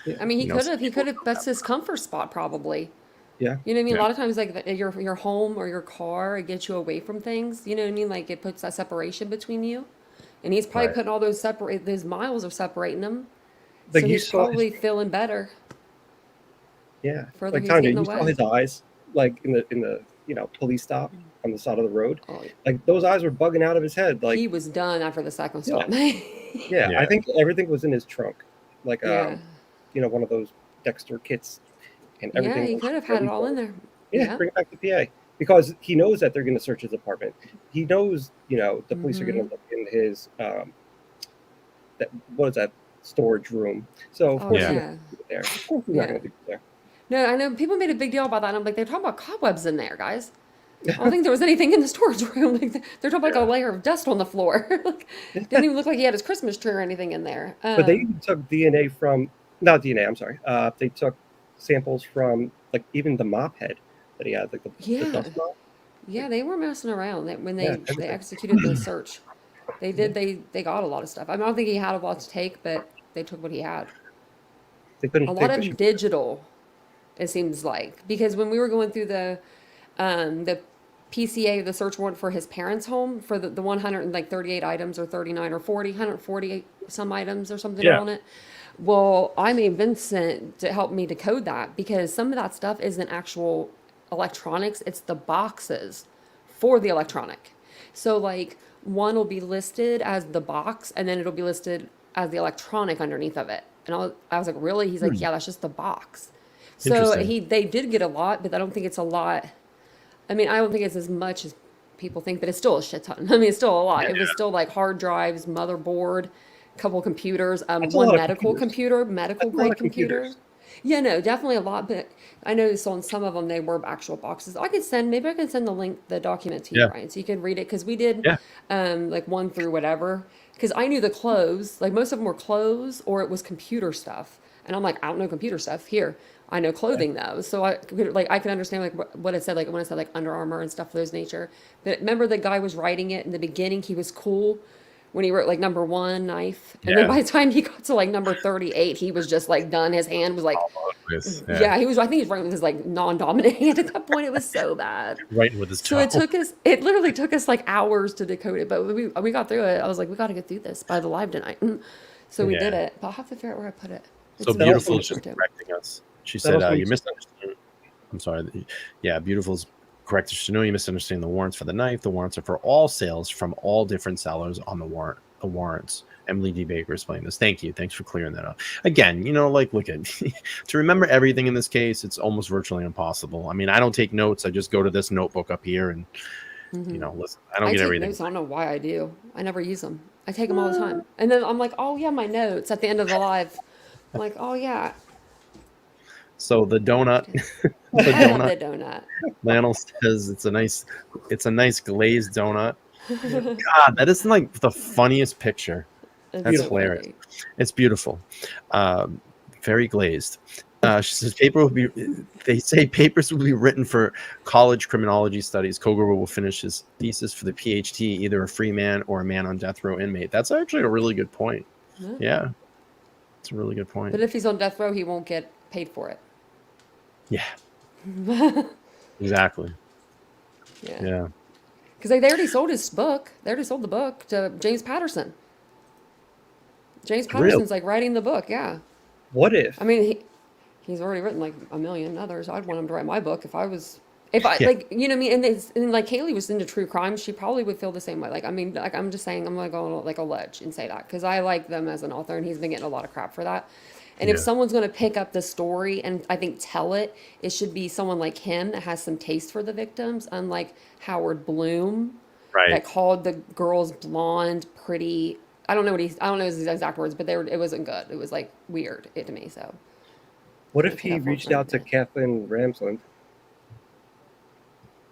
[SPEAKER 3] Yeah.
[SPEAKER 2] I mean, he
[SPEAKER 1] You know,
[SPEAKER 2] could have. He could have. That's his comfort spot, probably.
[SPEAKER 3] Yeah.
[SPEAKER 2] You know what I mean?
[SPEAKER 1] Yeah.
[SPEAKER 2] A lot of times, like your home or your car, it gets you away from things. You know what I mean? Like it puts that separation between you, and he's probably
[SPEAKER 1] Right.
[SPEAKER 2] putting all those miles are separating them.
[SPEAKER 3] Like
[SPEAKER 2] So
[SPEAKER 3] you
[SPEAKER 2] he's
[SPEAKER 3] saw
[SPEAKER 2] probably feeling better.
[SPEAKER 3] yeah.
[SPEAKER 2] Further
[SPEAKER 3] Like
[SPEAKER 2] he's
[SPEAKER 3] Tanya,
[SPEAKER 2] getting
[SPEAKER 3] you saw
[SPEAKER 2] away.
[SPEAKER 3] his eyes like in the police stop on the side of the road.
[SPEAKER 2] Oh,
[SPEAKER 3] Like those eyes were bugging out of his head. Like
[SPEAKER 2] he was done after the second
[SPEAKER 3] Yeah.
[SPEAKER 2] stop.
[SPEAKER 3] yeah,
[SPEAKER 1] Yeah.
[SPEAKER 3] I think everything was in his trunk. Like
[SPEAKER 2] Yeah.
[SPEAKER 3] one of those Dexter kits and
[SPEAKER 2] Yeah,
[SPEAKER 3] everything.
[SPEAKER 2] he
[SPEAKER 3] was
[SPEAKER 2] could have had
[SPEAKER 3] ready
[SPEAKER 2] it all
[SPEAKER 3] for
[SPEAKER 2] in
[SPEAKER 3] it.
[SPEAKER 2] there.
[SPEAKER 3] Yeah,
[SPEAKER 2] Yeah.
[SPEAKER 3] bring it back to PA because he knows that they're going to search his apartment. He knows, the police are going to look in his what is that storage room. So of
[SPEAKER 2] Oh
[SPEAKER 3] course
[SPEAKER 1] Yeah.
[SPEAKER 3] he's
[SPEAKER 2] yeah.
[SPEAKER 3] not gonna do it there. Of course he's not
[SPEAKER 2] Yeah.
[SPEAKER 3] going to do it there.
[SPEAKER 2] No, I know people made a big deal about that. And I'm like, they're talking about cobwebs in there, guys. I don't think there was anything in the storage room. Like they're talking about like a layer of dust on the floor. Like, didn't even look like he had his Christmas tree or anything in there.
[SPEAKER 3] But they even took DNA from not DNA. I'm sorry. They took samples from like even the mop head that he had, like the
[SPEAKER 2] Yeah.
[SPEAKER 3] dust mop.
[SPEAKER 2] Yeah, they were messing around when
[SPEAKER 3] Yeah,
[SPEAKER 2] they
[SPEAKER 3] everything.
[SPEAKER 2] executed the search. They did. They got a lot of stuff. I don't think he had a lot to take, but they took what he had.
[SPEAKER 3] They couldn't
[SPEAKER 2] A
[SPEAKER 3] take
[SPEAKER 2] lot
[SPEAKER 3] the
[SPEAKER 2] of
[SPEAKER 3] shoe.
[SPEAKER 2] digital, it seems like, because when we were going through the PCA, the search warrant for his parents' home for the 138 items or 39 or 40, 148 some items or something
[SPEAKER 1] Yeah.
[SPEAKER 2] on it. Well, I made Vincent to help me decode that because some of that stuff isn't actual electronics, it's the boxes for the electronic. So like one will be listed as the box and then it'll be listed as the electronic underneath of it. And I was like, really? He's like, yeah, that's just the box. So
[SPEAKER 1] Interesting.
[SPEAKER 2] they did get a lot, but I don't think it's a lot. I mean, I don't think it's as much as people think, but it's still a shit ton. I mean, it's still a lot. It was still like hard drives, motherboard, couple computers,
[SPEAKER 3] That's a
[SPEAKER 2] one
[SPEAKER 3] lot of
[SPEAKER 2] medical
[SPEAKER 3] computers.
[SPEAKER 2] computer, medical
[SPEAKER 3] That's a lot
[SPEAKER 2] grade
[SPEAKER 3] of
[SPEAKER 2] computer.
[SPEAKER 3] computers.
[SPEAKER 2] Yeah, no, definitely a lot, but I noticed on some of them they were actual boxes. Maybe I can send the document to you,
[SPEAKER 1] Yeah.
[SPEAKER 2] Ryan, so you can read it because we did
[SPEAKER 1] Yeah.
[SPEAKER 2] like one through whatever. Because I knew the clothes, like most of them were clothes or it was computer stuff, and I'm like, I don't know computer stuff. Here, I know clothing though, so I can understand like what it said, like when it said like Under Armour and stuff of those nature. But remember the guy was writing it in the beginning. He was cool when he wrote like number 1 knife, and then
[SPEAKER 1] Yeah.
[SPEAKER 2] by the time he got to like number 38, he was just like done. His hand was like, yeah, he was. I think he was writing with his like non-dominant hand at that point. It was so bad.
[SPEAKER 1] Writing with his toe.
[SPEAKER 2] So it literally took us like hours to decode it, but we got through it. I was like, we got to get through this by the live tonight. So we
[SPEAKER 1] Yeah.
[SPEAKER 2] did it, but I'll have to figure out where I put it.
[SPEAKER 1] So
[SPEAKER 2] It's
[SPEAKER 1] Beautiful
[SPEAKER 2] in
[SPEAKER 1] is just
[SPEAKER 2] too.
[SPEAKER 1] correcting us. She
[SPEAKER 3] That
[SPEAKER 1] said,
[SPEAKER 3] also
[SPEAKER 1] you
[SPEAKER 3] makes-
[SPEAKER 1] misunderstood. I'm sorry. Yeah, Beautiful's correct us to know you misunderstand the warrants for the knife. The warrants are for all sales from all different sellers on the warrants. Emily D. Baker explained this. Thank you. Thanks for clearing that up. Again, like, look at to remember everything in this case, it's almost virtually impossible. I mean, I don't take notes. I just go to this notebook up here and, listen. I don't get
[SPEAKER 2] take
[SPEAKER 1] everything.
[SPEAKER 2] notes. I don't know why I do. I never use them. I take them all the time. And then I'm like, oh yeah, my notes at the end of the live. I'm like, oh yeah,
[SPEAKER 1] So the donut, the
[SPEAKER 2] I love
[SPEAKER 1] donut.
[SPEAKER 2] the donut.
[SPEAKER 1] Lionel says it's a nice glazed donut. God, that is like the funniest picture.
[SPEAKER 2] It's
[SPEAKER 1] That's
[SPEAKER 2] so
[SPEAKER 1] hilarious.
[SPEAKER 2] funny.
[SPEAKER 1] It's beautiful. Very glazed. She says they say papers will be written for college criminology studies. Kohberger will finish his thesis for the PhD, either a free man or a man on death row inmate. That's actually a really good point.
[SPEAKER 2] Yeah.
[SPEAKER 1] Yeah. It's a really good point.
[SPEAKER 2] But if he's on death row, he won't get paid for it.
[SPEAKER 1] Yeah. Exactly.
[SPEAKER 2] Yeah.
[SPEAKER 1] Yeah.
[SPEAKER 2] Because they already sold his book. They already sold the book to James Patterson. James Patterson's like writing the book. Yeah.
[SPEAKER 3] What if?
[SPEAKER 2] I mean, he's already written like a million others. I'd want him to write my book if I
[SPEAKER 1] Yeah.
[SPEAKER 2] like, you know what I mean? And like Kaylee was into true crime. She probably would feel the same way. Like, I mean, like I'm just saying, I'm going to go on like a ledge and say that because I like them as an author and he's been getting a lot of crap for that. And if
[SPEAKER 1] Yeah.
[SPEAKER 2] someone's going to pick up the story and I think tell it, it should be someone like him that has some taste for the victims, unlike Howard Bloom that
[SPEAKER 1] Right.
[SPEAKER 2] called the girls blonde, pretty. I don't know his exact words, but it wasn't good. It was like weird to me. So
[SPEAKER 3] What
[SPEAKER 2] Yeah,
[SPEAKER 3] if he
[SPEAKER 2] careful
[SPEAKER 3] reached
[SPEAKER 2] from
[SPEAKER 3] out to
[SPEAKER 2] that.
[SPEAKER 3] Kathleen Ramsland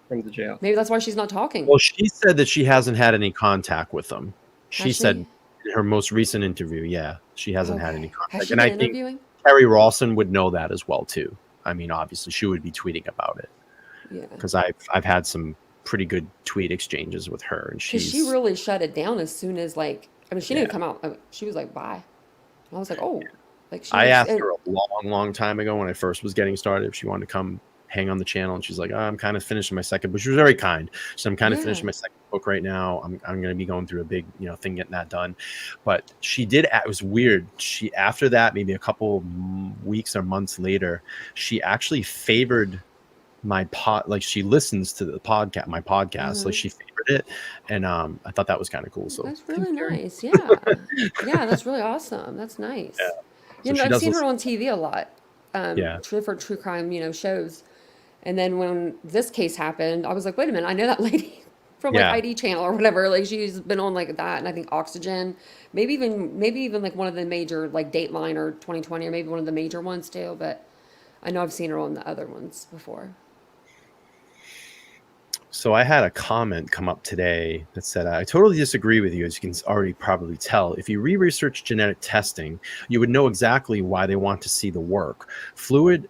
[SPEAKER 3] from the jail?
[SPEAKER 2] maybe that's why she's not talking.
[SPEAKER 1] Well, she said that she hasn't had any contact with them. She
[SPEAKER 2] Has
[SPEAKER 1] said in her most recent interview, yeah, she hasn't had any
[SPEAKER 2] Okay.
[SPEAKER 1] contact.
[SPEAKER 2] Has she
[SPEAKER 1] And I
[SPEAKER 2] been
[SPEAKER 1] think
[SPEAKER 2] interviewing?
[SPEAKER 1] Carrie Rawson would know that as well too. I mean, obviously, she would be tweeting about it
[SPEAKER 2] Yeah.
[SPEAKER 1] because I've had some pretty good tweet exchanges with her, and
[SPEAKER 2] Because
[SPEAKER 1] she's
[SPEAKER 2] she really shut it down as soon as like I mean she didn't
[SPEAKER 1] Yeah.
[SPEAKER 2] come out. I mean, she was like bye. I was like oh like she
[SPEAKER 1] I
[SPEAKER 2] was,
[SPEAKER 1] asked
[SPEAKER 2] and-
[SPEAKER 1] her a long time ago when I first was getting started if she wanted to come hang on the channel, and she's like, I'm kind of finishing my second, but she was very kind. So I'm kind of
[SPEAKER 2] Yeah.
[SPEAKER 1] finishing my second book right now. I'm going to be going through a big thing getting that done. But she did. It was weird. She after that, maybe a couple weeks or months later, she actually favored my like she listens to the podcast, my podcast, like
[SPEAKER 2] Mhm.
[SPEAKER 1] she favored it, and I thought that was kind of cool. So
[SPEAKER 2] That's really nice. Yeah. Yeah, that's really awesome. That's nice.
[SPEAKER 1] Yeah.
[SPEAKER 2] You
[SPEAKER 1] So
[SPEAKER 2] know,
[SPEAKER 1] she
[SPEAKER 2] I've
[SPEAKER 1] does
[SPEAKER 2] seen her
[SPEAKER 1] listen-
[SPEAKER 2] on TV a lot.
[SPEAKER 1] Yeah.
[SPEAKER 2] For true crime, shows. And then when this case happened, I was like, wait a minute, I know that lady from like
[SPEAKER 1] Yeah.
[SPEAKER 2] ID channel or whatever. Like she's been on like that and I think Oxygen, maybe even like one of the major like Dateline or 2020 or maybe one of the major ones too, but I know I've seen her on the other ones before.
[SPEAKER 1] So I had a comment come up today that said, I totally disagree with you, as you can already probably tell. If you re-research genetic testing, you would know exactly why they want to see the work. Fluid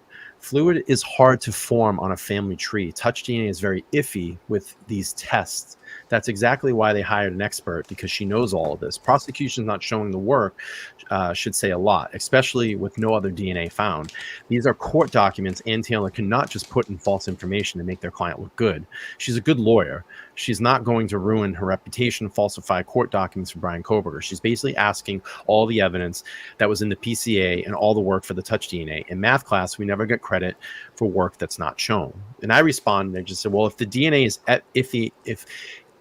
[SPEAKER 1] is hard to form on a family tree. Touch DNA is very iffy with these tests. That's exactly why they hired an expert, because she knows all of this. Prosecution's not showing the work should say a lot, especially with no other DNA found. These are court documents. Ann Taylor cannot just put in false information to make their client look good. She's a good lawyer. She's not going to ruin her reputation, falsify court documents for Bryan Kohberger. She's basically asking all the evidence that was in the PCA and all the work for the touch DNA. In math class, we never get credit for work that's not shown. And I responded, I just said, well, if the DNA is iffy,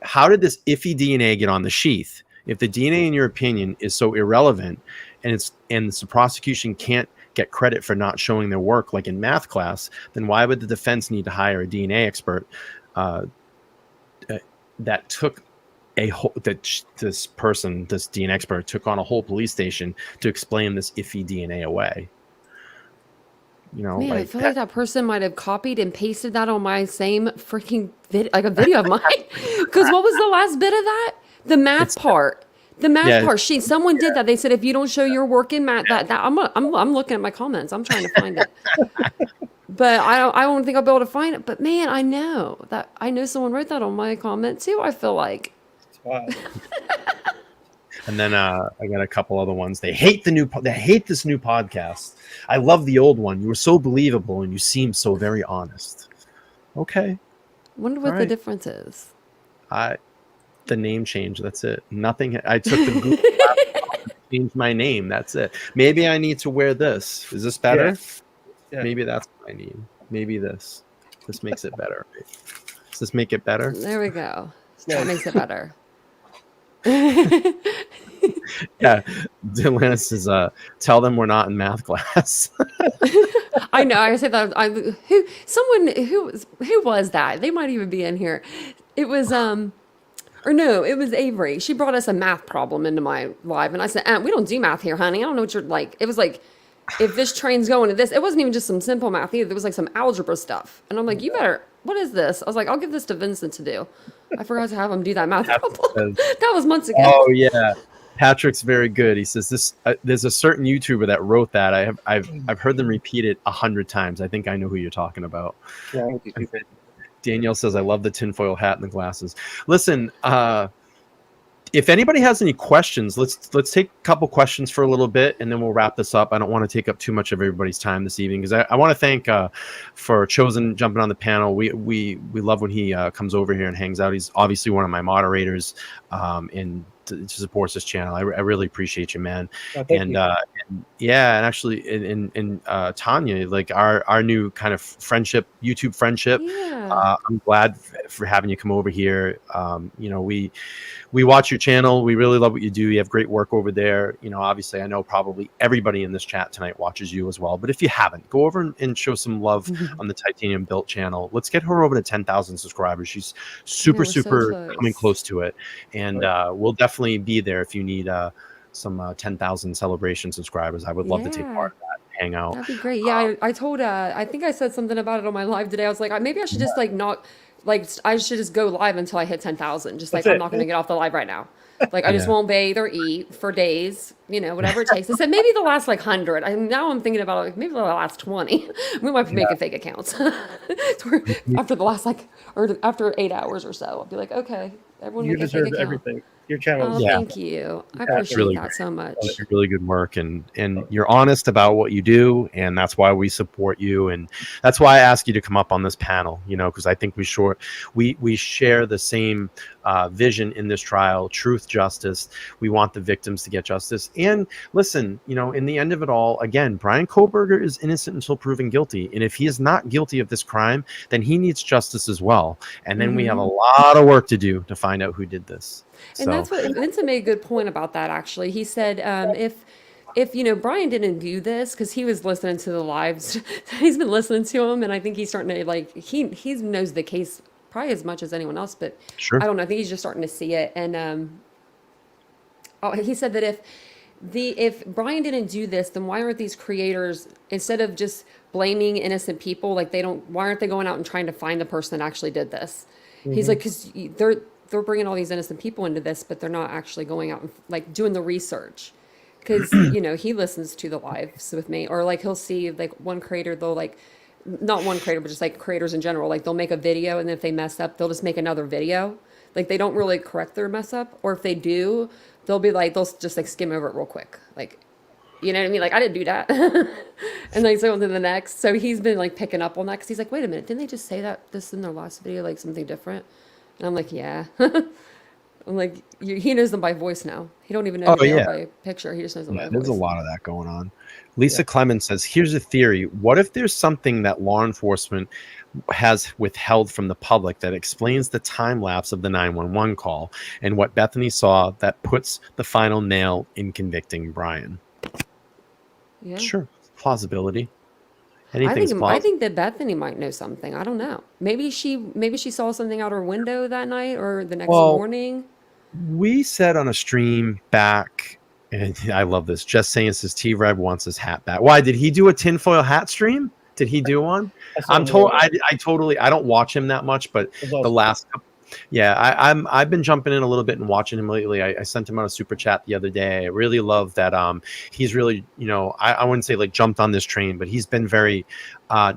[SPEAKER 1] how did this iffy DNA get on the sheath? If the DNA, in your opinion, is so irrelevant, and the prosecution can't get credit for not showing their work, like in math class, then why would the defense need to hire a DNA expert that took this DNA expert took on a whole police station to explain this iffy DNA away?
[SPEAKER 2] Man, I feel like that person might have copied and pasted that on my same freaking like a video of mine. Because what was the last bit of that? The math part. The math part. Someone did that. They said if you don't show your work in math, I'm looking at my comments. I'm trying to find it. But I don't think I'll be able to find it. But man, I know someone wrote that on my comment too. I feel like.
[SPEAKER 3] It's wild.
[SPEAKER 1] And then I got a couple other ones. They hate this new podcast. I love the old one. You were so believable and you seem so very honest. Okay.
[SPEAKER 2] Wonder what the
[SPEAKER 1] right.
[SPEAKER 2] difference is.
[SPEAKER 1] The name change. That's it. Nothing. I took the Google laptop and changed my name. That's it. Maybe I need to wear this. Is this better?
[SPEAKER 3] Yeah.
[SPEAKER 1] Maybe that's what I need. Maybe this. This makes it better. Does this make it better?
[SPEAKER 2] There we go.
[SPEAKER 3] Yeah.
[SPEAKER 2] That makes it better.
[SPEAKER 1] Yeah. Delana says, tell them we're not in math class.
[SPEAKER 2] I know. I said that. Who was that? They might even be in here. It was Or no, it was Avery. She brought us a math problem into my live, and I said, we don't do math here, honey. I don't know what you're like. It was like, if this train's going to this, it wasn't even just some simple math either. There was like some algebra stuff. And I'm like, you better, what is this? I was like, I'll give this to Vincent to do. I forgot to have him do that math problem. That was months ago.
[SPEAKER 1] Oh, yeah. Patrick's very good. He says this. There's a certain YouTuber that wrote that. I've heard them repeat it 100 times. I think I know who you're talking about.
[SPEAKER 3] Yeah,
[SPEAKER 1] Danielle says, I love the tinfoil hat and the glasses. Listen, if anybody has any questions, let's take a couple questions for a little bit, and then we'll wrap this up. I don't want to take up too much of everybody's time this evening, because I want to thank for Chosen jumping on the panel. We love when he comes over here and hangs out. He's obviously one of my moderators, and to support this channel. I really appreciate you, man.
[SPEAKER 3] Oh,
[SPEAKER 1] and yeah, and actually, and Tanya, like our new kind of friendship, YouTube friendship.
[SPEAKER 2] Yeah.
[SPEAKER 1] I'm glad for having you come over here. You know, we watch your channel. We really love what you do. You have great work over there. You know, obviously, I know probably everybody in this chat tonight watches you as well. But if you haven't, go over and show some love on the Titanium Built channel. Let's get her over to 10,000 subscribers. She's super coming close to it, and we'll definitely be there if you need some 10,000 celebration subscribers. I would love to take part in that. Hang out.
[SPEAKER 2] That'd be great. Yeah, I told I think I said something about it on my live today. I was like, maybe I should just like not like I should just go live until I hit 10,000. Just like I'm not going to get off the live right now. Like I just won't bathe or eat for days, you know, whatever it takes. I said maybe the last like 100. Now I'm thinking about like maybe the last 20. We might be making fake accounts. After the last like or after 8 hours or so, I'll be like, okay, everyone
[SPEAKER 3] you
[SPEAKER 2] make a fake
[SPEAKER 3] deserve
[SPEAKER 2] account.
[SPEAKER 3] everything. Your channel.
[SPEAKER 2] Thank you. I appreciate
[SPEAKER 1] really
[SPEAKER 2] that so much.
[SPEAKER 1] Really good work, and you're honest about what you do, and that's why we support you, and that's why I ask you to come up on this panel. You know, because I think we share the same vision in this trial: truth, justice. We want the victims to get justice. And listen, you know, in the end of it all, again, Bryan Kohberger is innocent until proven guilty, and if he is not guilty of this crime, then he needs justice as well. And then we have a lot of work to do to find out who did this.
[SPEAKER 2] And that's what Vincent made a good point about that. Actually, he said if you know Bryan didn't do this because he was listening to the lives, he's been listening to them, and I think he's starting to like he knows the case probably as much as anyone else. But I don't know. I think he's just starting to see it. And he said that if Bryan didn't do this, then why aren't these creators, instead of just blaming innocent people, like why aren't they going out and trying to find the person that actually did this? He's like, because they're bringing all these innocent people into this, but they're not actually going out and like doing the research. Because, you know, he listens to the lives with me, or like he'll see like one creator, they'll like, not one creator, but just like creators in general, like they'll make a video, and then if they mess up, they'll just make another video. Like they don't really correct their mess up, or if they do, they'll just like skim over it real quick. Like, you know what I mean? Like I didn't do that. And like so on to the next. So he's been like picking up on that, because he's like, wait a minute, didn't they just say this in their last video, like something different? And I'm like, yeah. I'm like, he knows them by voice now. He don't even know who they are by picture. He just knows them by voice.
[SPEAKER 1] There's a lot of that going on. Lisa Clemens says, here's a theory. What if there's something that law enforcement has withheld from the public that explains the time lapse of the 911 call and what Bethany saw that puts the final nail in convicting Bryan?
[SPEAKER 2] Yeah.
[SPEAKER 1] Sure. Plausibility.
[SPEAKER 2] I think that Bethany might know something. I don't know. Maybe she saw something out her window that night or the next morning.
[SPEAKER 1] We said on a stream back, and I love this. Just saying, says T-Rev wants his hat back. Why did he do a tinfoil hat stream? Did he do one? I'm told. I don't watch him that much, but the last couple. Yeah, I've been jumping in a little bit and watching him lately. I sent him out a super chat the other day. I really love that he's really, you know, I wouldn't say like jumped on this train, but he's been very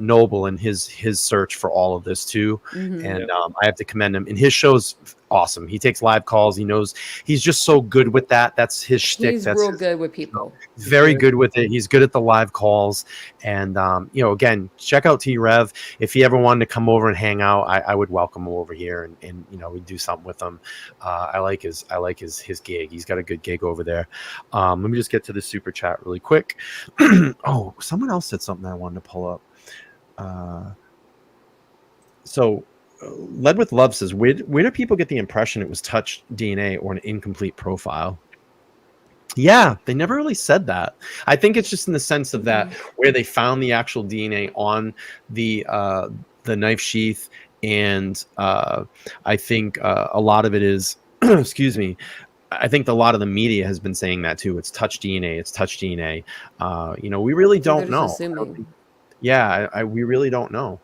[SPEAKER 1] noble in his search for all of this too. And I have to commend him. And his show's awesome. He takes live calls. He knows, he's just so good with that. That's his shtick.
[SPEAKER 2] He's real good with people.
[SPEAKER 1] Very good with it. He's good at the live calls. And you know, again, check out T-Rev. If he ever wanted to come over and hang out, I would welcome him over here, and you know, we'd do something with him. I like his gig. He's got a good gig over there. Let me just get to the super chat really quick. Oh, someone else said something I wanted to pull up. So Led with Love says, where do people get the impression it was touch DNA or an incomplete profile? Yeah, they never really said that. I think it's just in the sense of that where they found the actual DNA on the knife sheath, and I think a lot of it is excuse me, I think a lot of the media has been saying that too. It's touch DNA. It's touch DNA. We really
[SPEAKER 2] So they're
[SPEAKER 1] don't
[SPEAKER 2] just
[SPEAKER 1] know.
[SPEAKER 2] assuming.
[SPEAKER 1] We really don't know.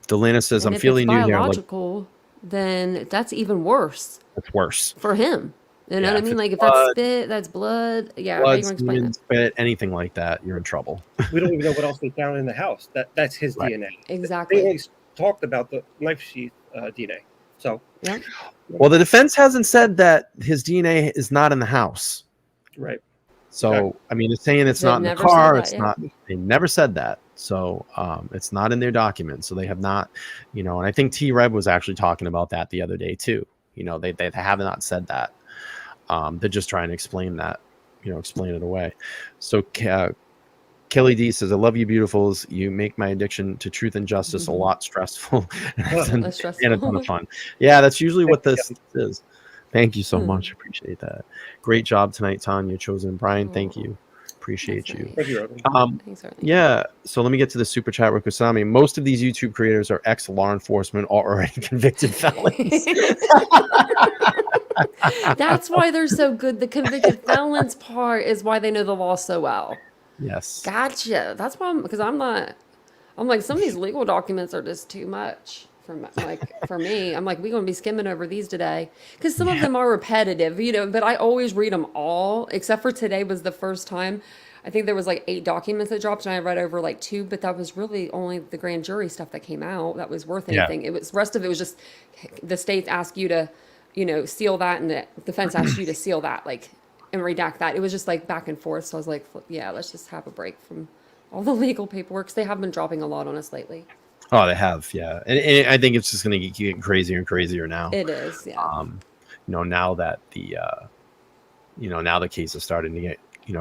[SPEAKER 1] Delana says,
[SPEAKER 2] And
[SPEAKER 1] I'm
[SPEAKER 2] if it's
[SPEAKER 1] feeling new here. Like,
[SPEAKER 2] biological, then that's even worse
[SPEAKER 1] it's worse.
[SPEAKER 2] for him. You know
[SPEAKER 1] Yeah,
[SPEAKER 2] what I
[SPEAKER 1] if
[SPEAKER 2] mean?
[SPEAKER 1] it's
[SPEAKER 2] Like if
[SPEAKER 1] blood,
[SPEAKER 2] that's spit, that's blood. Yeah, how
[SPEAKER 1] blood,
[SPEAKER 2] you gonna explain
[SPEAKER 1] semen,
[SPEAKER 2] that?
[SPEAKER 1] spit, anything like that, you're in trouble.
[SPEAKER 3] We don't even know what else they found in the house. That's his
[SPEAKER 1] Right.
[SPEAKER 3] DNA.
[SPEAKER 2] Exactly.
[SPEAKER 3] They only talked about the knife sheath DNA. So,
[SPEAKER 2] Yep.
[SPEAKER 1] Well, the defense hasn't said that his DNA is not in the house.
[SPEAKER 3] right.
[SPEAKER 1] So,
[SPEAKER 3] Exactly.
[SPEAKER 1] I mean, it's saying it's
[SPEAKER 2] They've
[SPEAKER 1] not in the
[SPEAKER 2] never said
[SPEAKER 1] car.
[SPEAKER 2] that,
[SPEAKER 1] It's
[SPEAKER 2] yeah.
[SPEAKER 1] not, they never said that. So, it's not in their documents. So they have not, and I think T-Rev was actually talking about that the other day too. They have not said that. They're just trying to explain that, explain it away. So, Kelly D says, I love you, beautifuls. You make my addiction to truth and justice a lot stressful and
[SPEAKER 2] Less
[SPEAKER 1] a ton of
[SPEAKER 2] stressful.
[SPEAKER 1] fun. Yeah, that's usually what this is. Thank you so much. Appreciate that. Great job tonight, Tanya. Chosen Brian. Thank you. Appreciate
[SPEAKER 2] That's
[SPEAKER 1] you.
[SPEAKER 2] nice.
[SPEAKER 3] Thank you, Rogan.
[SPEAKER 2] Thanks, Arlene.
[SPEAKER 1] Yeah. So let me get to the super chat with Kusami. Most of these YouTube creators are ex-law enforcement or already convicted felons.
[SPEAKER 2] That's why they're so good. The convicted felons part is why they know the law so well.
[SPEAKER 1] Yes.
[SPEAKER 2] Gotcha. That's why because I'm like some of these legal documents are just too much for me. I'm like, we're going to be skimming over these today because some of them are repetitive, but I always read them all except for today was the first time. I think there was like 8 documents that dropped and I read over like 2, but that was really only the grand jury stuff that came out that was worth anything. It was rest of it was just the states ask you to, seal that and the defense asked you to seal that and redact that. It was just like back and forth. So I was like, yeah, let's just have a break from all the legal paperwork. 'Cause they have been dropping a lot on us lately.
[SPEAKER 1] Oh, they have. Yeah. And I think it's just going to get crazier and crazier now.
[SPEAKER 2] It is. Yeah.
[SPEAKER 1] Now that now the case is starting to get,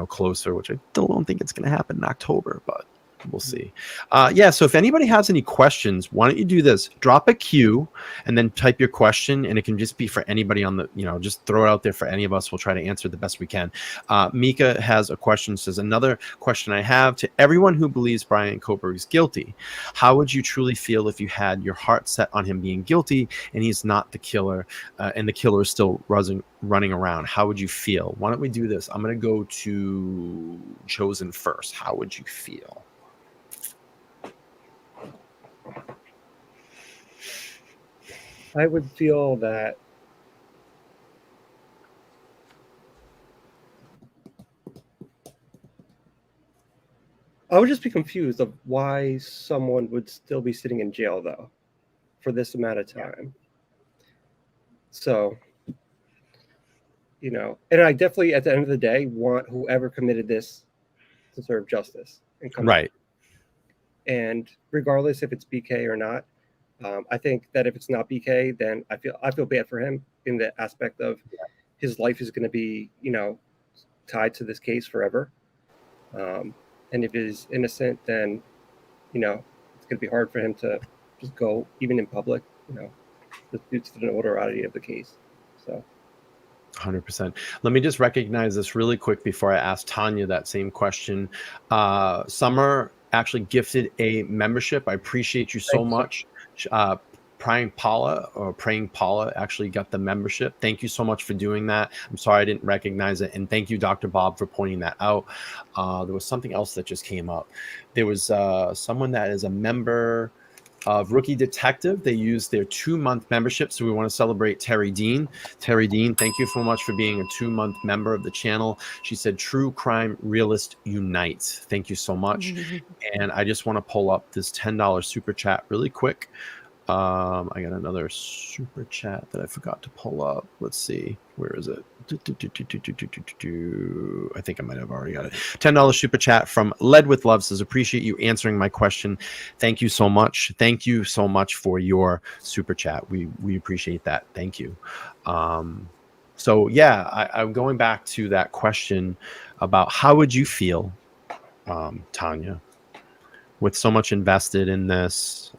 [SPEAKER 1] closer, which I still don't think it's going to happen in October, but we'll see. So if anybody has any questions, why don't you do this? Drop a Q and then type your question, and it can just be for anybody on the, just throw it out there for any of us. We'll try to answer the best we can. Mika has a question, says, another question I have to everyone who believes Bryan Kohberger is guilty. How would you truly feel if you had your heart set on him being guilty and he's not the killer, and the killer is still running around? How would you feel? Why don't we do this? I'm going to go to Chosen first. How would you feel?
[SPEAKER 3] I would feel that I would just be confused of why someone would still be sitting in jail, though, for this amount of time. So, and I definitely, at the end of the day, want whoever committed this to serve justice and come
[SPEAKER 1] right.
[SPEAKER 3] And regardless if it's BK or not, I think that if it's not BK, then I feel bad for him in the aspect of his life is going to be, tied to this case forever. And if he's innocent, then, it's going to be hard for him to just go, even in public, just due to the notoriety of the case. So.
[SPEAKER 1] 100%. Let me just recognize this really quick before I ask Tanya that same question. Summer actually gifted a membership. I appreciate you so much. Praying Paula actually got the membership. Thank you so much for doing that. I'm sorry I didn't recognize it. And thank you, Dr. Bob, for pointing that out. There was something else that just came up. There was someone that is a member of Rookie Detective. They used their 2-month membership. So we want to celebrate Terry Dean. Terry Dean, thank you so much for being a 2-month member of the channel. She said, True Crime Realist Unite. Thank you so much. And I just want to pull up this $10 super chat really quick. I got another super chat that I forgot to pull up. Let's see. Where is it? I think I might have already got it. $10 super chat from Led with Love says, appreciate you answering my question. Thank you so much. Thank you so much for your super chat. We appreciate that. Thank you. So yeah, I'm going back to that question about how would you feel, Tanya, with so much invested in this,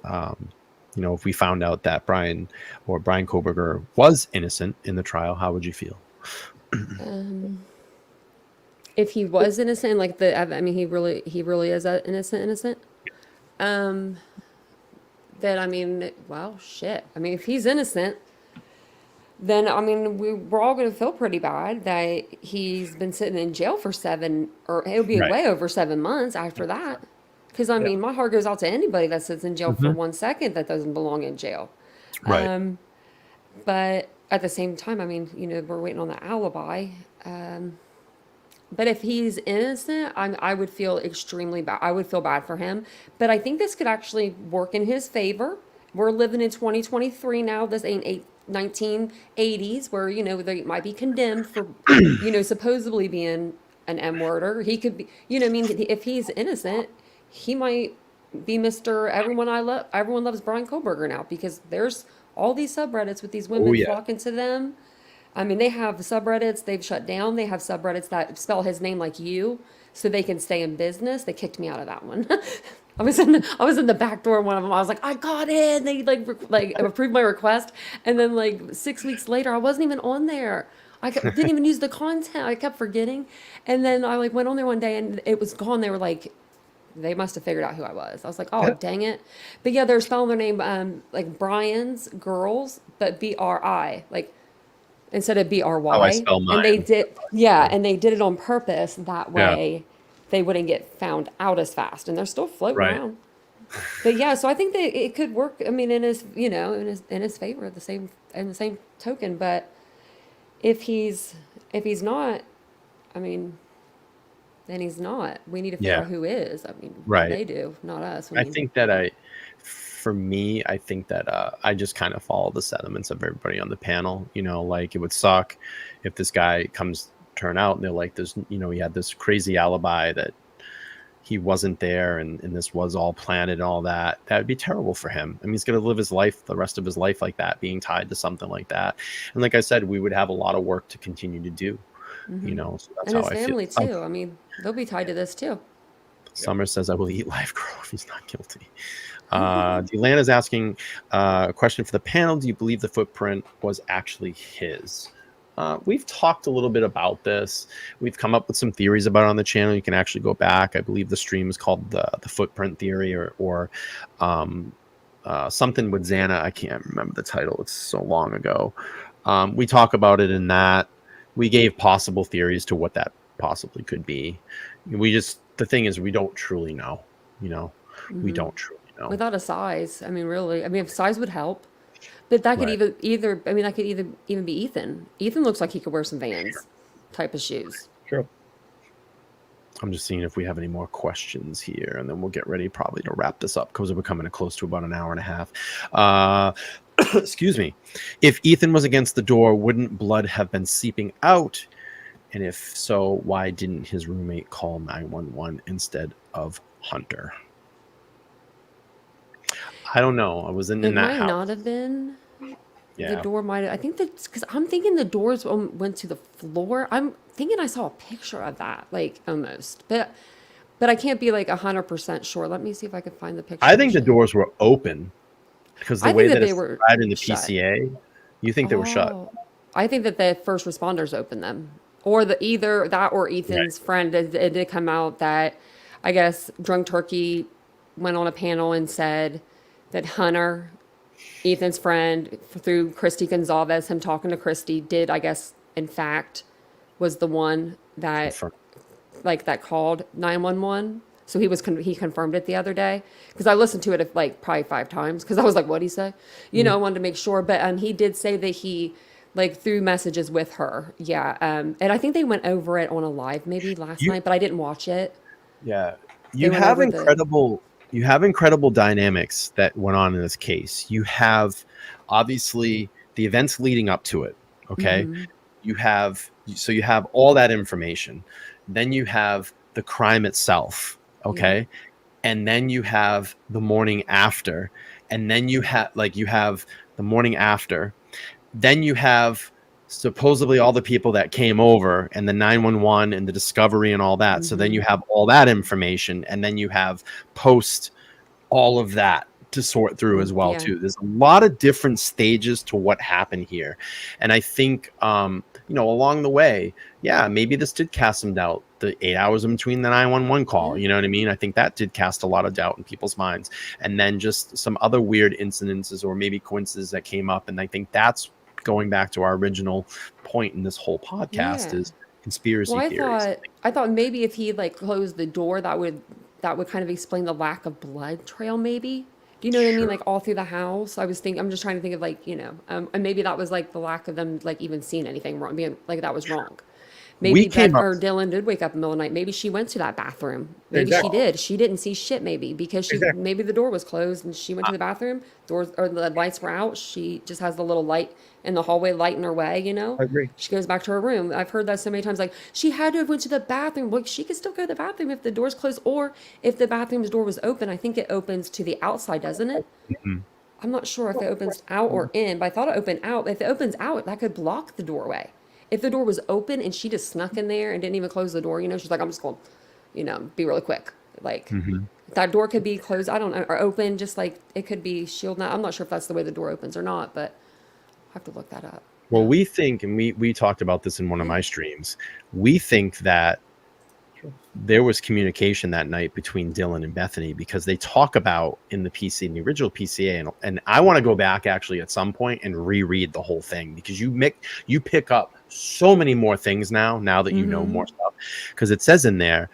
[SPEAKER 1] if we found out that Bryan Kohberger was innocent in the trial, how would you feel?
[SPEAKER 2] If he was innocent, he really is innocent. Then well, shit. If he's innocent, then I mean we're all going to feel pretty bad that he's been sitting in jail for or it'll be
[SPEAKER 1] Right.
[SPEAKER 2] way over 7 months after that. Because I
[SPEAKER 3] Yeah.
[SPEAKER 2] mean, my heart goes out to anybody that sits in jail for
[SPEAKER 1] Mhm.
[SPEAKER 2] 1 second that doesn't belong in jail.
[SPEAKER 1] Right.
[SPEAKER 2] But at the same time, I mean, we're waiting on the alibi. But if he's innocent, I would feel extremely bad. I would feel bad for him. But I think this could actually work in his favor. We're living in 2023 now. This ain't 1980s where, they might be condemned for, supposedly being an M-worder. He could be, I mean, if he's innocent, he might be Mr. Everyone I love. Everyone loves Bryan Kohberger now because there's all these subreddits with these women
[SPEAKER 1] yeah.
[SPEAKER 2] flocking to them. I mean, they have subreddits they've shut down. They have subreddits that spell his name like you, so they can stay in business. They kicked me out of that one. I was in the back door of one of them. I was like, I got in. They approved my request, and then 6 weeks later, I wasn't even on there. Didn't even use the content. I kept forgetting, and then I went on there one day and it was gone. They were like, they must have figured out who I was. I was like, oh, dang it. But yeah, they're spelling their name like Brian's girls, but BRI, instead of BRY.
[SPEAKER 1] How I spell mine.
[SPEAKER 2] And they did it on purpose. That way they wouldn't get found out as fast. And they're still floating
[SPEAKER 1] Right.
[SPEAKER 2] around. But yeah, so I think that it could work. I mean, in his favor, in the same token. But if he's not, I mean, then he's not. We need to figure out who is. I mean,
[SPEAKER 1] Right.
[SPEAKER 2] they do, not us.
[SPEAKER 1] I think that I just kind of follow the sentiments of everybody on the panel. It would suck if this guy turn out and they're like, there's, he had this crazy alibi that he wasn't there and this was all planned and all that. That would be terrible for him. I mean, he's going to live the rest of his life like that, being tied to something like that. And like I said, we would have a lot of work to continue to do. So that's
[SPEAKER 2] and
[SPEAKER 1] how
[SPEAKER 2] his
[SPEAKER 1] I
[SPEAKER 2] family
[SPEAKER 1] feel.
[SPEAKER 2] too. I mean, they'll be tied to this too.
[SPEAKER 1] Summer says, I will eat live crow if he's not guilty. Delan is asking a question for the panel. Do you believe the footprint was actually his? We've talked a little bit about this. We've come up with some theories about it on the channel. You can actually go back. I believe the stream is called the footprint theory or something with Xana. I can't remember the title. It's so long ago. We talk about it in that. We gave possible theories to what that possibly could be. The thing is, we don't truly know. We don't truly know.
[SPEAKER 2] Without a size, I mean, really, I mean, if size would help, but that could
[SPEAKER 1] Right.
[SPEAKER 2] that could even be Ethan. Ethan looks like he could wear some Vans type of shoes.
[SPEAKER 3] True.
[SPEAKER 1] I'm just seeing if we have any more questions here, and then we'll get ready probably to wrap this up because we're coming close to about an hour and a half. Excuse me. If Ethan was against the door, wouldn't blood have been seeping out? And if so, why didn't his roommate call 911 instead of Hunter? I don't know. I was in
[SPEAKER 2] It
[SPEAKER 1] that
[SPEAKER 2] might
[SPEAKER 1] house.
[SPEAKER 2] not have been.
[SPEAKER 1] Yeah.
[SPEAKER 2] The door might have. I think that's because I'm thinking the doors went to the floor. I'm thinking I saw a picture of that, almost, but I can't be 100% sure. Let me see if I can find the picture.
[SPEAKER 1] I think the doors were open because the
[SPEAKER 2] I
[SPEAKER 1] way
[SPEAKER 2] think that
[SPEAKER 1] that
[SPEAKER 2] they
[SPEAKER 1] it's
[SPEAKER 2] were
[SPEAKER 1] described in the
[SPEAKER 2] shut.
[SPEAKER 1] PCA, you think they were shut.
[SPEAKER 2] Oh, I think that the first responders opened them, or either that or Ethan's friend. It did come out that I guess Drunk Turkey went on a panel and said that Hunter, Ethan's friend, through Christy Gonzalez, him talking to Christy, did, I guess, in fact, was the one that that called 911. So he confirmed it the other day because I listened to it probably 5 times because I was like, what'd he say? I wanted to make sure. But he did say that he through messages with her. Yeah. And I think they went over it on a live maybe last night, but I didn't watch it.
[SPEAKER 1] Yeah. You have incredible dynamics that went on in this case. You have obviously the events leading up to it. Okay.
[SPEAKER 2] Mm-hmm.
[SPEAKER 1] You have all that information. Then you have the crime itself. Okay. Yeah. And then you have the morning after. And then you have the morning after. Then you have supposedly all the people that came over and the 911 and the discovery and all that. Mm-hmm. So then you have all that information, and then you have post all of that to sort through as well too. There's a lot of different stages to what happened here. And I think, along the way, maybe this did cast some doubt. The 8 hours in between the 911 call, you know what I mean? I think that did cast a lot of doubt in people's minds. And then just some other weird incidences or maybe coincidences that came up. And I think that's going back to our original point in this whole podcast is conspiracy
[SPEAKER 2] Well,
[SPEAKER 1] theories.
[SPEAKER 2] I thought maybe if he like closed the door, that would kind of explain the lack of blood trail. Maybe. Do you know what I mean?
[SPEAKER 1] Sure.
[SPEAKER 2] Like all through the house. I'm just trying to think of like and maybe that was like the lack of them like even seeing anything wrong, being like that was wrong. Maybe or Dylan did wake up in the middle of the night. Maybe she went to that bathroom. Maybe she did. She didn't see shit. Maybe because maybe the door was closed and she went to the bathroom. Doors or the lights were out. She just has the little light in the hallway light in her way. You know.
[SPEAKER 3] I agree.
[SPEAKER 2] She goes back to her room. I've heard that so many times. Like she had to have went to the bathroom. Well, she could still go to the bathroom if the door's closed or if the bathroom's door was open. I think it opens to the outside, doesn't it?
[SPEAKER 1] Mm-hmm.
[SPEAKER 2] I'm not sure if it opens out or in, but I thought it opened out. If it opens out, that could block the doorway. If the door was open and she just snuck in there and didn't even close the door, she's like, I'm just going to, be really quick. Like that door could be closed. I don't know, or open, just like it could be shielded. I'm not sure if that's the way the door opens or not, but I have to look that up.
[SPEAKER 1] Well, we think, and we talked about this in one of my streams, we think that there was communication that night between Dylan and Bethany because they talk about in the PC, in the original PCA, and I want to go back actually at some point and reread the whole thing because you pick up so many more things now that you know more stuff, because it says in there,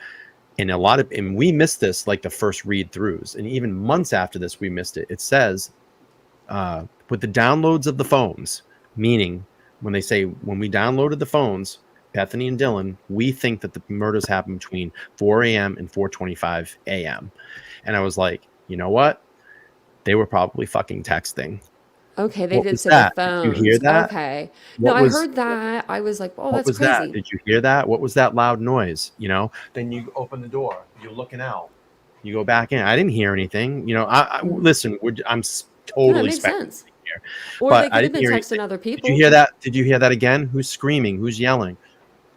[SPEAKER 1] and we missed this like the first read throughs, and even months after this we missed it. It says with the downloads of the phones, meaning when they say when we downloaded the phones, Bethany and Dylan, we think that the murders happened between 4 a.m. and 4:25 a.m. And I was like, you know what? They were probably fucking texting.
[SPEAKER 2] Okay, they did say the phones.
[SPEAKER 1] Did you hear that?
[SPEAKER 2] Okay. No, I heard that. I was like, oh, that's crazy.
[SPEAKER 1] That? Did you hear that? What was that loud noise? Then you open the door. You're looking out. You go back in. I didn't hear anything. Listen, I'm totally speculating here.
[SPEAKER 2] Or
[SPEAKER 1] but
[SPEAKER 2] they could have been texting other people.
[SPEAKER 1] Did you hear that? Did you hear that again? Who's screaming? Who's yelling?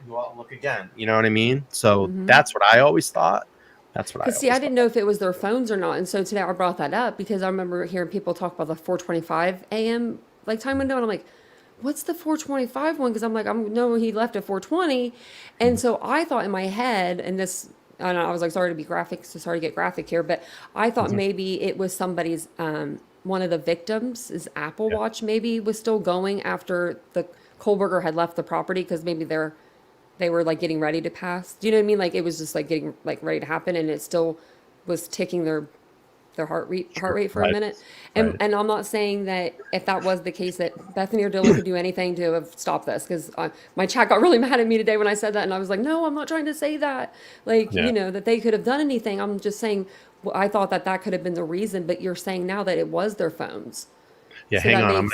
[SPEAKER 1] Go out and look again. You know what I mean? So that's what I always thought. That's what I
[SPEAKER 2] see. I didn't know if it was their phones or not, and so today I brought that up because I remember hearing people talk about the 4:25 a.m. like time window, and I'm like, "What's the 4:25 one?" Because I'm like, no, he left at 4:20, and so I thought in my head, and this, I was like, sorry to get graphic here, but I thought maybe it was somebody's, one of the victims' Apple Watch maybe was still going after the Kohberger had left the property because maybe they were like getting ready to pass. Do you know what I mean? Like it was just like getting like ready to happen, and it still was ticking their heart rate for a minute. And I'm not saying that if that was the case that Bethany or Dylan could do anything to have stopped this, because my chat got really mad at me today when I said that, and I was like, no, I'm not trying to say that. Like that they could have done anything. I'm just saying I thought that could have been the reason, but you're saying now that it was their phones.
[SPEAKER 1] Yeah, so hang on.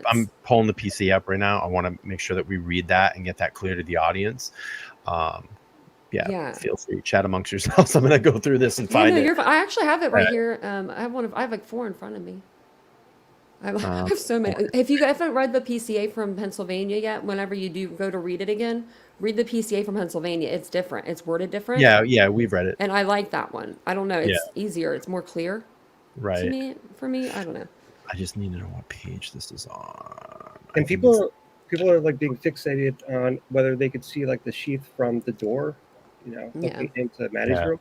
[SPEAKER 1] I'm pulling the PC up right now. I want to make sure that we read that and get that clear to the audience. Feel free, chat amongst yourselves. I'm going to go through this and find it.
[SPEAKER 2] I actually have it right here. I have like 4 in front of me. I have so many. If you haven't read the PCA from Pennsylvania yet, whenever you do go to read it again, read the PCA from Pennsylvania. It's different. It's worded different.
[SPEAKER 1] Yeah, we've read it.
[SPEAKER 2] And I like that one. I don't know. It's easier. It's more clear.
[SPEAKER 1] Right.
[SPEAKER 2] For me, I don't know.
[SPEAKER 1] I just need to know what page this is on.
[SPEAKER 3] And people are like being fixated on whether they could see like the sheath from the door, looking into Maddie's room.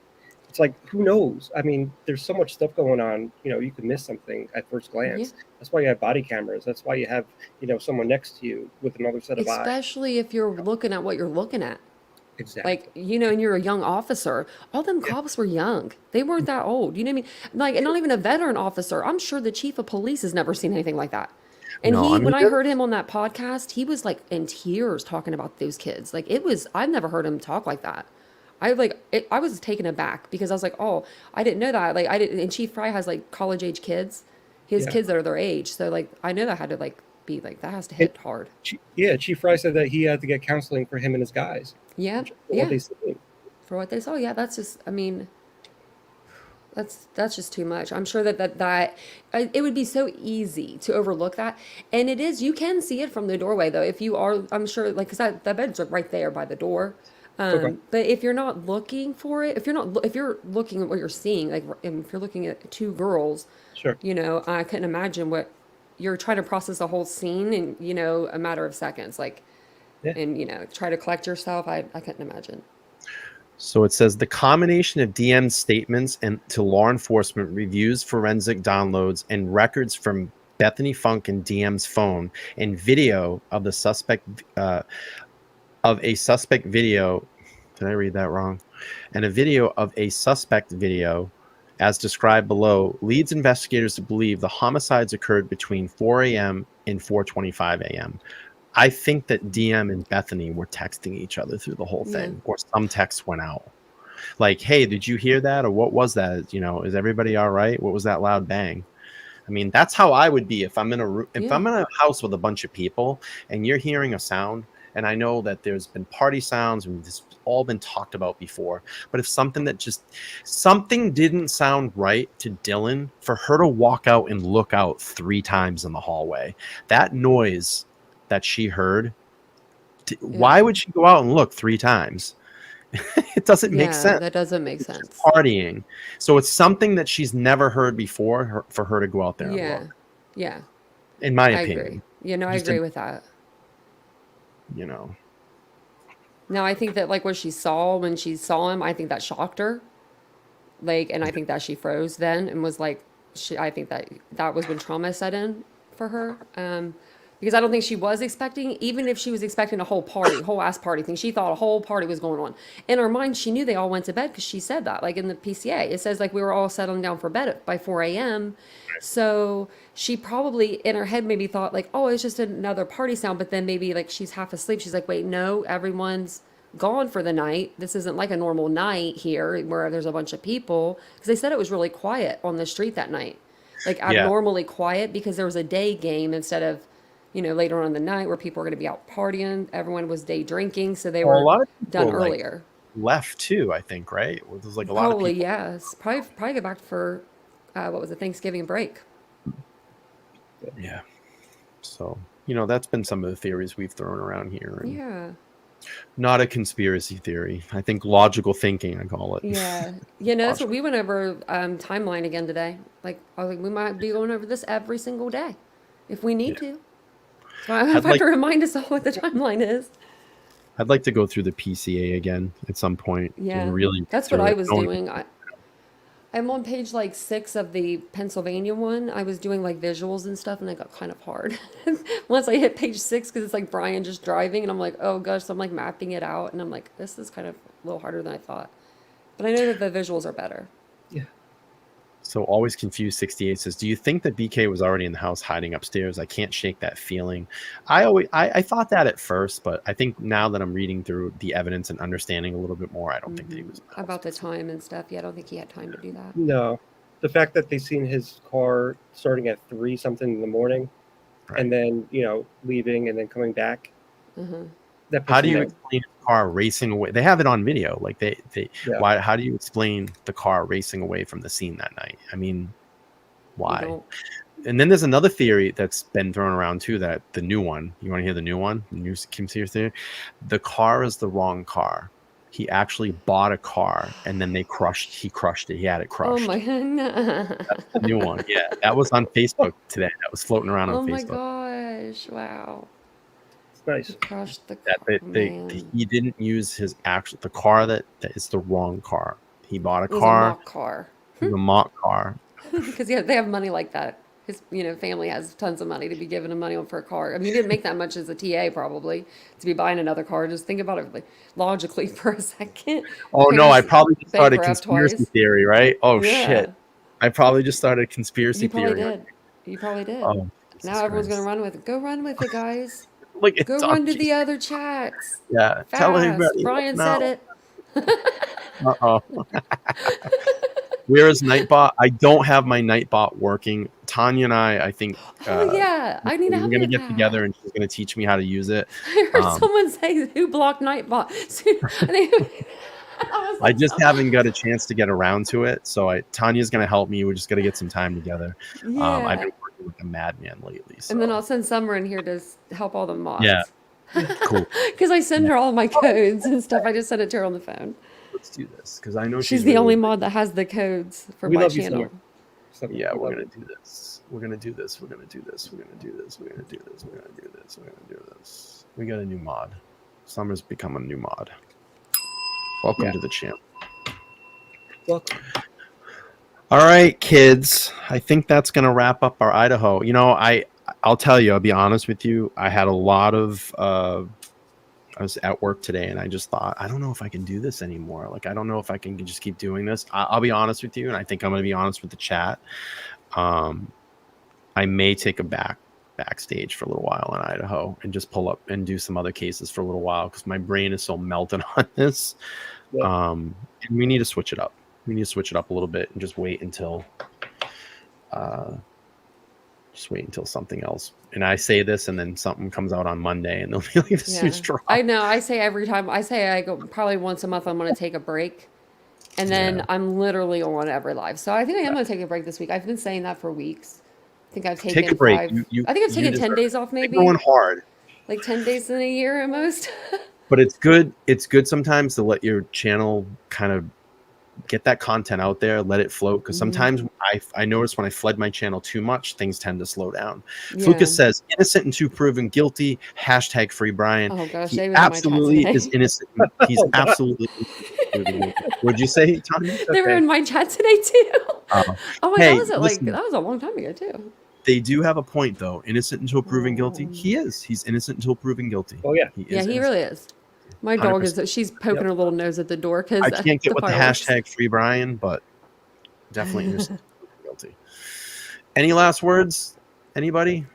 [SPEAKER 3] It's like, who knows? I mean, there's so much stuff going on. You could miss something at first glance. Yeah. That's why you have body cameras. That's why you have, someone next to you with another set of eyes.
[SPEAKER 2] Especially if you're looking at what you're looking at.
[SPEAKER 3] Exactly.
[SPEAKER 2] Like, and you're a young officer. All them cops were young. They weren't that old. You know what I mean? Like, and not even a veteran officer. I'm sure the chief of police has never seen anything like that. And when I heard him on that podcast, he was like in tears talking about those kids. Like I've never heard him talk like that. I was taken aback because I was like, oh, I didn't know that. Like and Chief Fry has like college age kids. He has kids that are their age. So like, I know that had to like be like, that has to hit hard.
[SPEAKER 3] Chief Fry said that he had to get counseling for him and his guys.
[SPEAKER 2] Yeah. For what they saw. Yeah. That's just, I mean, that's just too much. I'm sure that it would be so easy to overlook that. And it is, you can see it from the doorway though. If you are, I'm sure like, cause that bed's right there by the door. But if you're not looking for it, if you're looking at what you're seeing, like if you're looking at 2 girls,
[SPEAKER 3] sure.
[SPEAKER 2] I couldn't imagine what you're trying to process a whole scene in, a matter of seconds, like, and, try to collect yourself. I couldn't imagine.
[SPEAKER 1] So it says the combination of DM's statements and to law enforcement reviews, forensic downloads, and records from Bethany Funk and DM's phone and video of the suspect video. Did I read that wrong? And a video of a suspect video, as described below, leads investigators to believe the homicides occurred between 4 a.m. and 4:25 a.m. I think that DM and Bethany were texting each other through the whole thing, or some texts went out. Like, hey, did you hear that? Or what was that? You know, is everybody all right? What was that loud bang? I mean, that's how I would be if I'm in a house with a bunch of people and you're hearing a sound, and I know that there's been party sounds and this has all been talked about before. But if something didn't sound right to Dylan, for her to walk out and look out 3 times in the hallway, that noise that she heard, why would she go out and look 3 times? It doesn't make sense.
[SPEAKER 2] That doesn't make sense.
[SPEAKER 1] Partying. So it's something that she's never heard before for her to go out there and look.
[SPEAKER 2] Yeah.
[SPEAKER 1] In my
[SPEAKER 2] I
[SPEAKER 1] opinion.
[SPEAKER 2] agree. Yeah, no, I agree with that.
[SPEAKER 1] You know.
[SPEAKER 2] Now, I think that, like, when she saw him, I think that shocked her. Like, and I think that she froze then and was like, I think that was when trauma set in for her. Because I don't think she was expecting, even if she was expecting a whole ass party thing, she thought a whole party was going on. In her mind, she knew they all went to bed because she said that, like in the PCA. It says, like, we were all settling down for bed by 4 a.m. So she probably, in her head, maybe thought, like, oh, it's just another party sound. But then maybe, like, she's half asleep. She's like, wait, no, everyone's gone for the night. This isn't like a normal night here where there's a bunch of people. Because they said it was really quiet on the street that night. Like, abnormally quiet because there was a day game instead of, you know, later on in the night where people were going to be out partying. Everyone was day drinking, so they were
[SPEAKER 1] a lot of
[SPEAKER 2] done earlier.
[SPEAKER 1] Left too, I think, right? There's like a lot of people.
[SPEAKER 2] Yes. Probably go back for what was it, Thanksgiving break.
[SPEAKER 1] Yeah. So, you know, that's been some of the theories we've thrown around here.
[SPEAKER 2] Yeah.
[SPEAKER 1] Not a conspiracy theory. I think logical thinking, I call it.
[SPEAKER 2] Yeah. You know, that's what we went over timeline again today. Like, I was like, we might be going over this every single day if we need to. So I have to remind us all what the timeline is.
[SPEAKER 1] I'd like to go through the PCA again at some point.
[SPEAKER 2] Yeah,
[SPEAKER 1] and really
[SPEAKER 2] that's what I was doing. I'm on page like 6 of the Pennsylvania one. I was doing like visuals and stuff, and it got kind of hard once I hit page 6 because it's like Bryan just driving, and I'm like, oh gosh, so I'm like mapping it out, and I'm like, this is kind of a little harder than I thought. But I know that the visuals are better.
[SPEAKER 3] Yeah.
[SPEAKER 1] So Always Confused 68 says, do you think that BK was already in the house hiding upstairs? I can't shake that feeling. I thought that at first, but I think now that I'm reading through the evidence and understanding a little bit more, I don't think that he was in the house.
[SPEAKER 2] About the time and stuff. Yeah, I don't think he had time to do that.
[SPEAKER 3] No. The fact that they seen his car starting at 3 something in the morning, right, and then, you know, leaving and then coming back.
[SPEAKER 2] Mm-hmm.
[SPEAKER 1] How do you explain a car racing away? They have it on video. Like why? How do you explain the car racing away from the scene that night? I mean, why? And then there's another theory that's been thrown around too. That the new one. You want to hear the new one? The new Kim Sears theory. The car is the wrong car. He actually bought a car and then he crushed it. He had it crushed.
[SPEAKER 2] Oh my god.
[SPEAKER 1] That's the new one. Yeah, that was on Facebook today. That was floating around on Facebook.
[SPEAKER 2] Oh my gosh! Wow.
[SPEAKER 3] Nice.
[SPEAKER 2] Crushed the car,
[SPEAKER 1] he didn't use the car that is the wrong car. He bought a car.
[SPEAKER 2] A mock car.
[SPEAKER 1] A mock car.
[SPEAKER 2] Because they have money like that. His family has tons of money to be giving him money for a car. I mean, he didn't make that much as a TA probably to be buying another car. Just think about it logically for a second.
[SPEAKER 1] Oh no, I probably just started conspiracy theory, right? Oh shit. I probably just started conspiracy theory.
[SPEAKER 2] You probably did.
[SPEAKER 1] Oh,
[SPEAKER 2] now everyone's gonna run with it. Go run with it, guys.
[SPEAKER 1] Go
[SPEAKER 2] run to the other chats.
[SPEAKER 1] Yeah,
[SPEAKER 2] fast.
[SPEAKER 1] Tell everybody.
[SPEAKER 2] Bryan said it.
[SPEAKER 1] Where is Nightbot? I don't have my Nightbot working. Tanya and I think.
[SPEAKER 2] Yeah, I need to help you.
[SPEAKER 1] We're gonna get together, and she's gonna teach me how to use it.
[SPEAKER 2] I heard someone say, "Who blocked Nightbot?"
[SPEAKER 1] I just haven't got a chance to get around to it, so Tanya's gonna help me. We're just gonna get some time together.
[SPEAKER 2] Yeah.
[SPEAKER 1] I've been working like a madman lately. So.
[SPEAKER 2] And then I'll send Summer in here to help all the mods.
[SPEAKER 1] Yeah, cool.
[SPEAKER 2] Because I send her all my codes and stuff. I just send it to her on the phone.
[SPEAKER 1] Let's do this because I know
[SPEAKER 2] she's the only mod that has the codes for my channel.
[SPEAKER 1] Yeah, we're gonna do this. We're gonna do this. We're gonna do this. We're gonna do this. We're gonna do this. We're gonna do this. We're gonna do this. We got a new mod. Summer's become a new mod. Welcome to the channel.
[SPEAKER 3] Welcome.
[SPEAKER 1] All right, kids. I think that's going to wrap up our Idaho. I'll tell you, I'll be honest with you. I had a lot of, I was at work today and I just thought, I don't know if I can do this anymore. Like, I don't know if I can just keep doing this. I'll be honest with you. And I think I'm going to be honest with the chat. I may take a backstage for a little while in Idaho and just pull up and do some other cases for a little while because my brain is so melted on this.
[SPEAKER 3] Yeah.
[SPEAKER 1] And we need to switch it up. We need to switch it up a little bit and just wait until something else. And I say this and then something comes out on Monday and they'll be like, this huge drop.
[SPEAKER 2] I know. I say every time I go probably once a month, I'm going to take a break. And then I'm literally on every live. So I think I am going to take a break this week. I've been saying that for weeks. I think I've taken
[SPEAKER 1] Take a break.
[SPEAKER 2] 5. I think I've taken 10 days off maybe.
[SPEAKER 1] Going hard.
[SPEAKER 2] Like 10 days in a year almost.
[SPEAKER 1] But it's good. It's good sometimes to let your channel kind of get that content out there, let it float. Because sometimes I notice when I flood my channel too much, things tend to slow down.
[SPEAKER 2] Yeah.
[SPEAKER 1] Fuka says, innocent until proven guilty. # free Bryan.
[SPEAKER 2] Oh gosh,
[SPEAKER 1] He
[SPEAKER 2] they was in my chat
[SPEAKER 1] absolutely
[SPEAKER 2] today.
[SPEAKER 1] is innocent. He's absolutely. What'd you say, Tanya?
[SPEAKER 2] They were in my chat today too. Oh my
[SPEAKER 1] Hey,
[SPEAKER 2] god,
[SPEAKER 1] listen.
[SPEAKER 2] that was a long time ago too.
[SPEAKER 1] They do have a point though. Innocent until proven guilty. He is. He's innocent until proven guilty.
[SPEAKER 3] Oh yeah.
[SPEAKER 1] He is
[SPEAKER 2] Yeah, he
[SPEAKER 1] innocent.
[SPEAKER 2] really is. My dog
[SPEAKER 1] 100%.
[SPEAKER 2] is. She's poking her little nose at the door because
[SPEAKER 1] I can't get with the # free Bryan, but definitely innocent until proven guilty. Any last words? Anybody?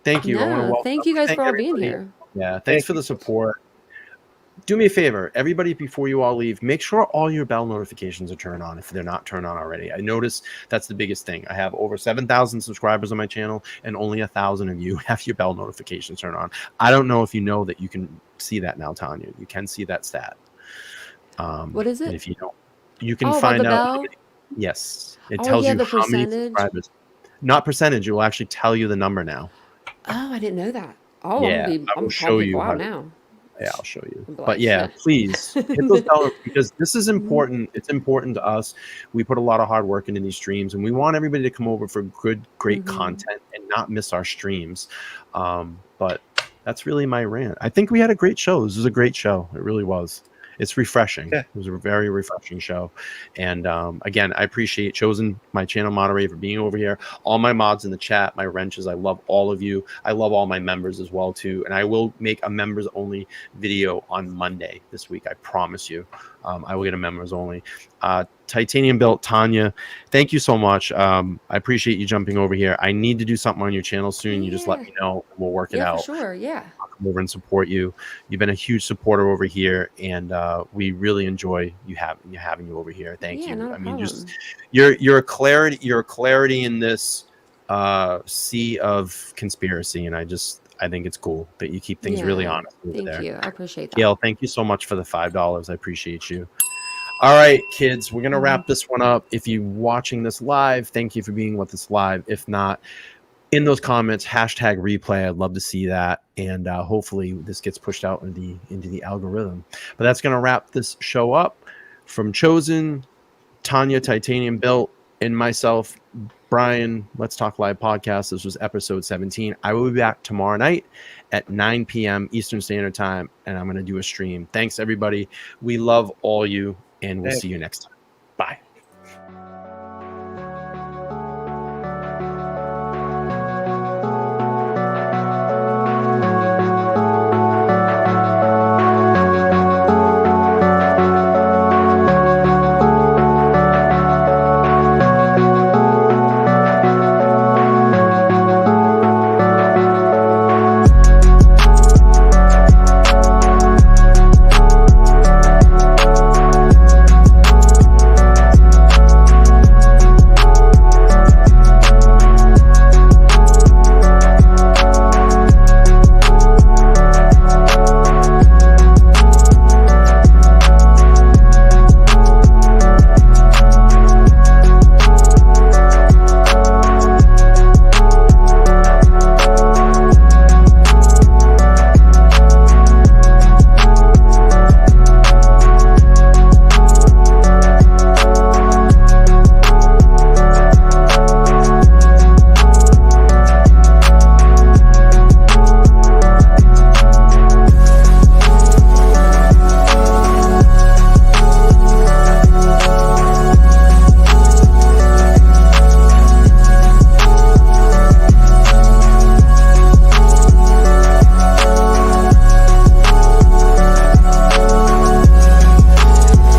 [SPEAKER 1] Thank you. I wanna
[SPEAKER 2] No,
[SPEAKER 1] welcome-
[SPEAKER 2] thank you guys for all being
[SPEAKER 1] everybody.
[SPEAKER 2] here.
[SPEAKER 1] Yeah, thanks for the support. Do me a favor, everybody, before you all leave, make sure all your bell notifications are turned on if they're not turned on already. I notice that's the biggest thing. I have over 7,000 subscribers on my channel, and only 1,000 of you have your bell notifications turned on. I don't know if you know that you can see that now, Tanya. You can see that stat.
[SPEAKER 2] What is
[SPEAKER 1] And
[SPEAKER 2] it?
[SPEAKER 1] if you don't, you can
[SPEAKER 2] Oh, about
[SPEAKER 1] find
[SPEAKER 2] the
[SPEAKER 1] out.
[SPEAKER 2] bell?
[SPEAKER 1] Yes, it
[SPEAKER 2] Oh,
[SPEAKER 1] tells
[SPEAKER 2] yeah,
[SPEAKER 1] you
[SPEAKER 2] the
[SPEAKER 1] how many
[SPEAKER 2] percentage.
[SPEAKER 1] subscribers. Not percentage. It will actually tell you the number now.
[SPEAKER 2] Oh, I didn't know that. Oh,
[SPEAKER 1] Yeah, I
[SPEAKER 2] I'm
[SPEAKER 1] will
[SPEAKER 2] calling
[SPEAKER 1] show you
[SPEAKER 2] people
[SPEAKER 1] how
[SPEAKER 2] out
[SPEAKER 1] to-
[SPEAKER 2] now.
[SPEAKER 1] Yeah, I'll show you.
[SPEAKER 2] I'm
[SPEAKER 1] But
[SPEAKER 2] like,
[SPEAKER 1] yeah,
[SPEAKER 2] shit.
[SPEAKER 1] please hit those bells because this is important. It's important to us. We put a lot of hard work into these streams, and we want everybody to come over for great content and not miss our streams. But that's really my rant. I think we had a great show. This was a great show. It really was. It's refreshing.
[SPEAKER 3] Yeah.
[SPEAKER 1] It was a very refreshing show. And again, I appreciate Chosen, my channel moderator, for being over here. All my mods in the chat, my wrenches, I love all of you. I love all my members as well, too. And I will make a members only video on Monday this week. I promise you. I will get a members only. Titanium Built, Tanya, thank you so much. I appreciate you jumping over here. I need to do something on your channel soon. You just let me know. We'll work it
[SPEAKER 2] Yeah,
[SPEAKER 1] out.
[SPEAKER 2] for sure. Yeah.
[SPEAKER 1] I'll come over and support you. You've been a huge supporter over here, and we really enjoy having you over here. Thank
[SPEAKER 2] Yeah,
[SPEAKER 1] you.
[SPEAKER 2] not a
[SPEAKER 1] I mean, just
[SPEAKER 2] problem.
[SPEAKER 1] you're a clarity in this sea of conspiracy, and I think it's cool that you keep things really
[SPEAKER 2] Yeah,
[SPEAKER 1] honest over there.
[SPEAKER 2] Thank you. I appreciate that.
[SPEAKER 1] Gail, thank you so much for the $5. I appreciate you. All right, kids, we're gonna wrap this one up. If you're watching this live, thank you for being with us live. If not, in those comments, # replay. I'd love to see that, and hopefully this gets pushed out into the algorithm. But that's gonna wrap this show up. From Chosen, Tanya, Titanium Built, and myself, Bryan, Let's Talk Live podcast. This was episode 17. I will be back tomorrow night at 9 p.m. Eastern Standard Time, and I'm going to do a stream. Thanks, everybody. We love all you, and we'll see you next time. Bye.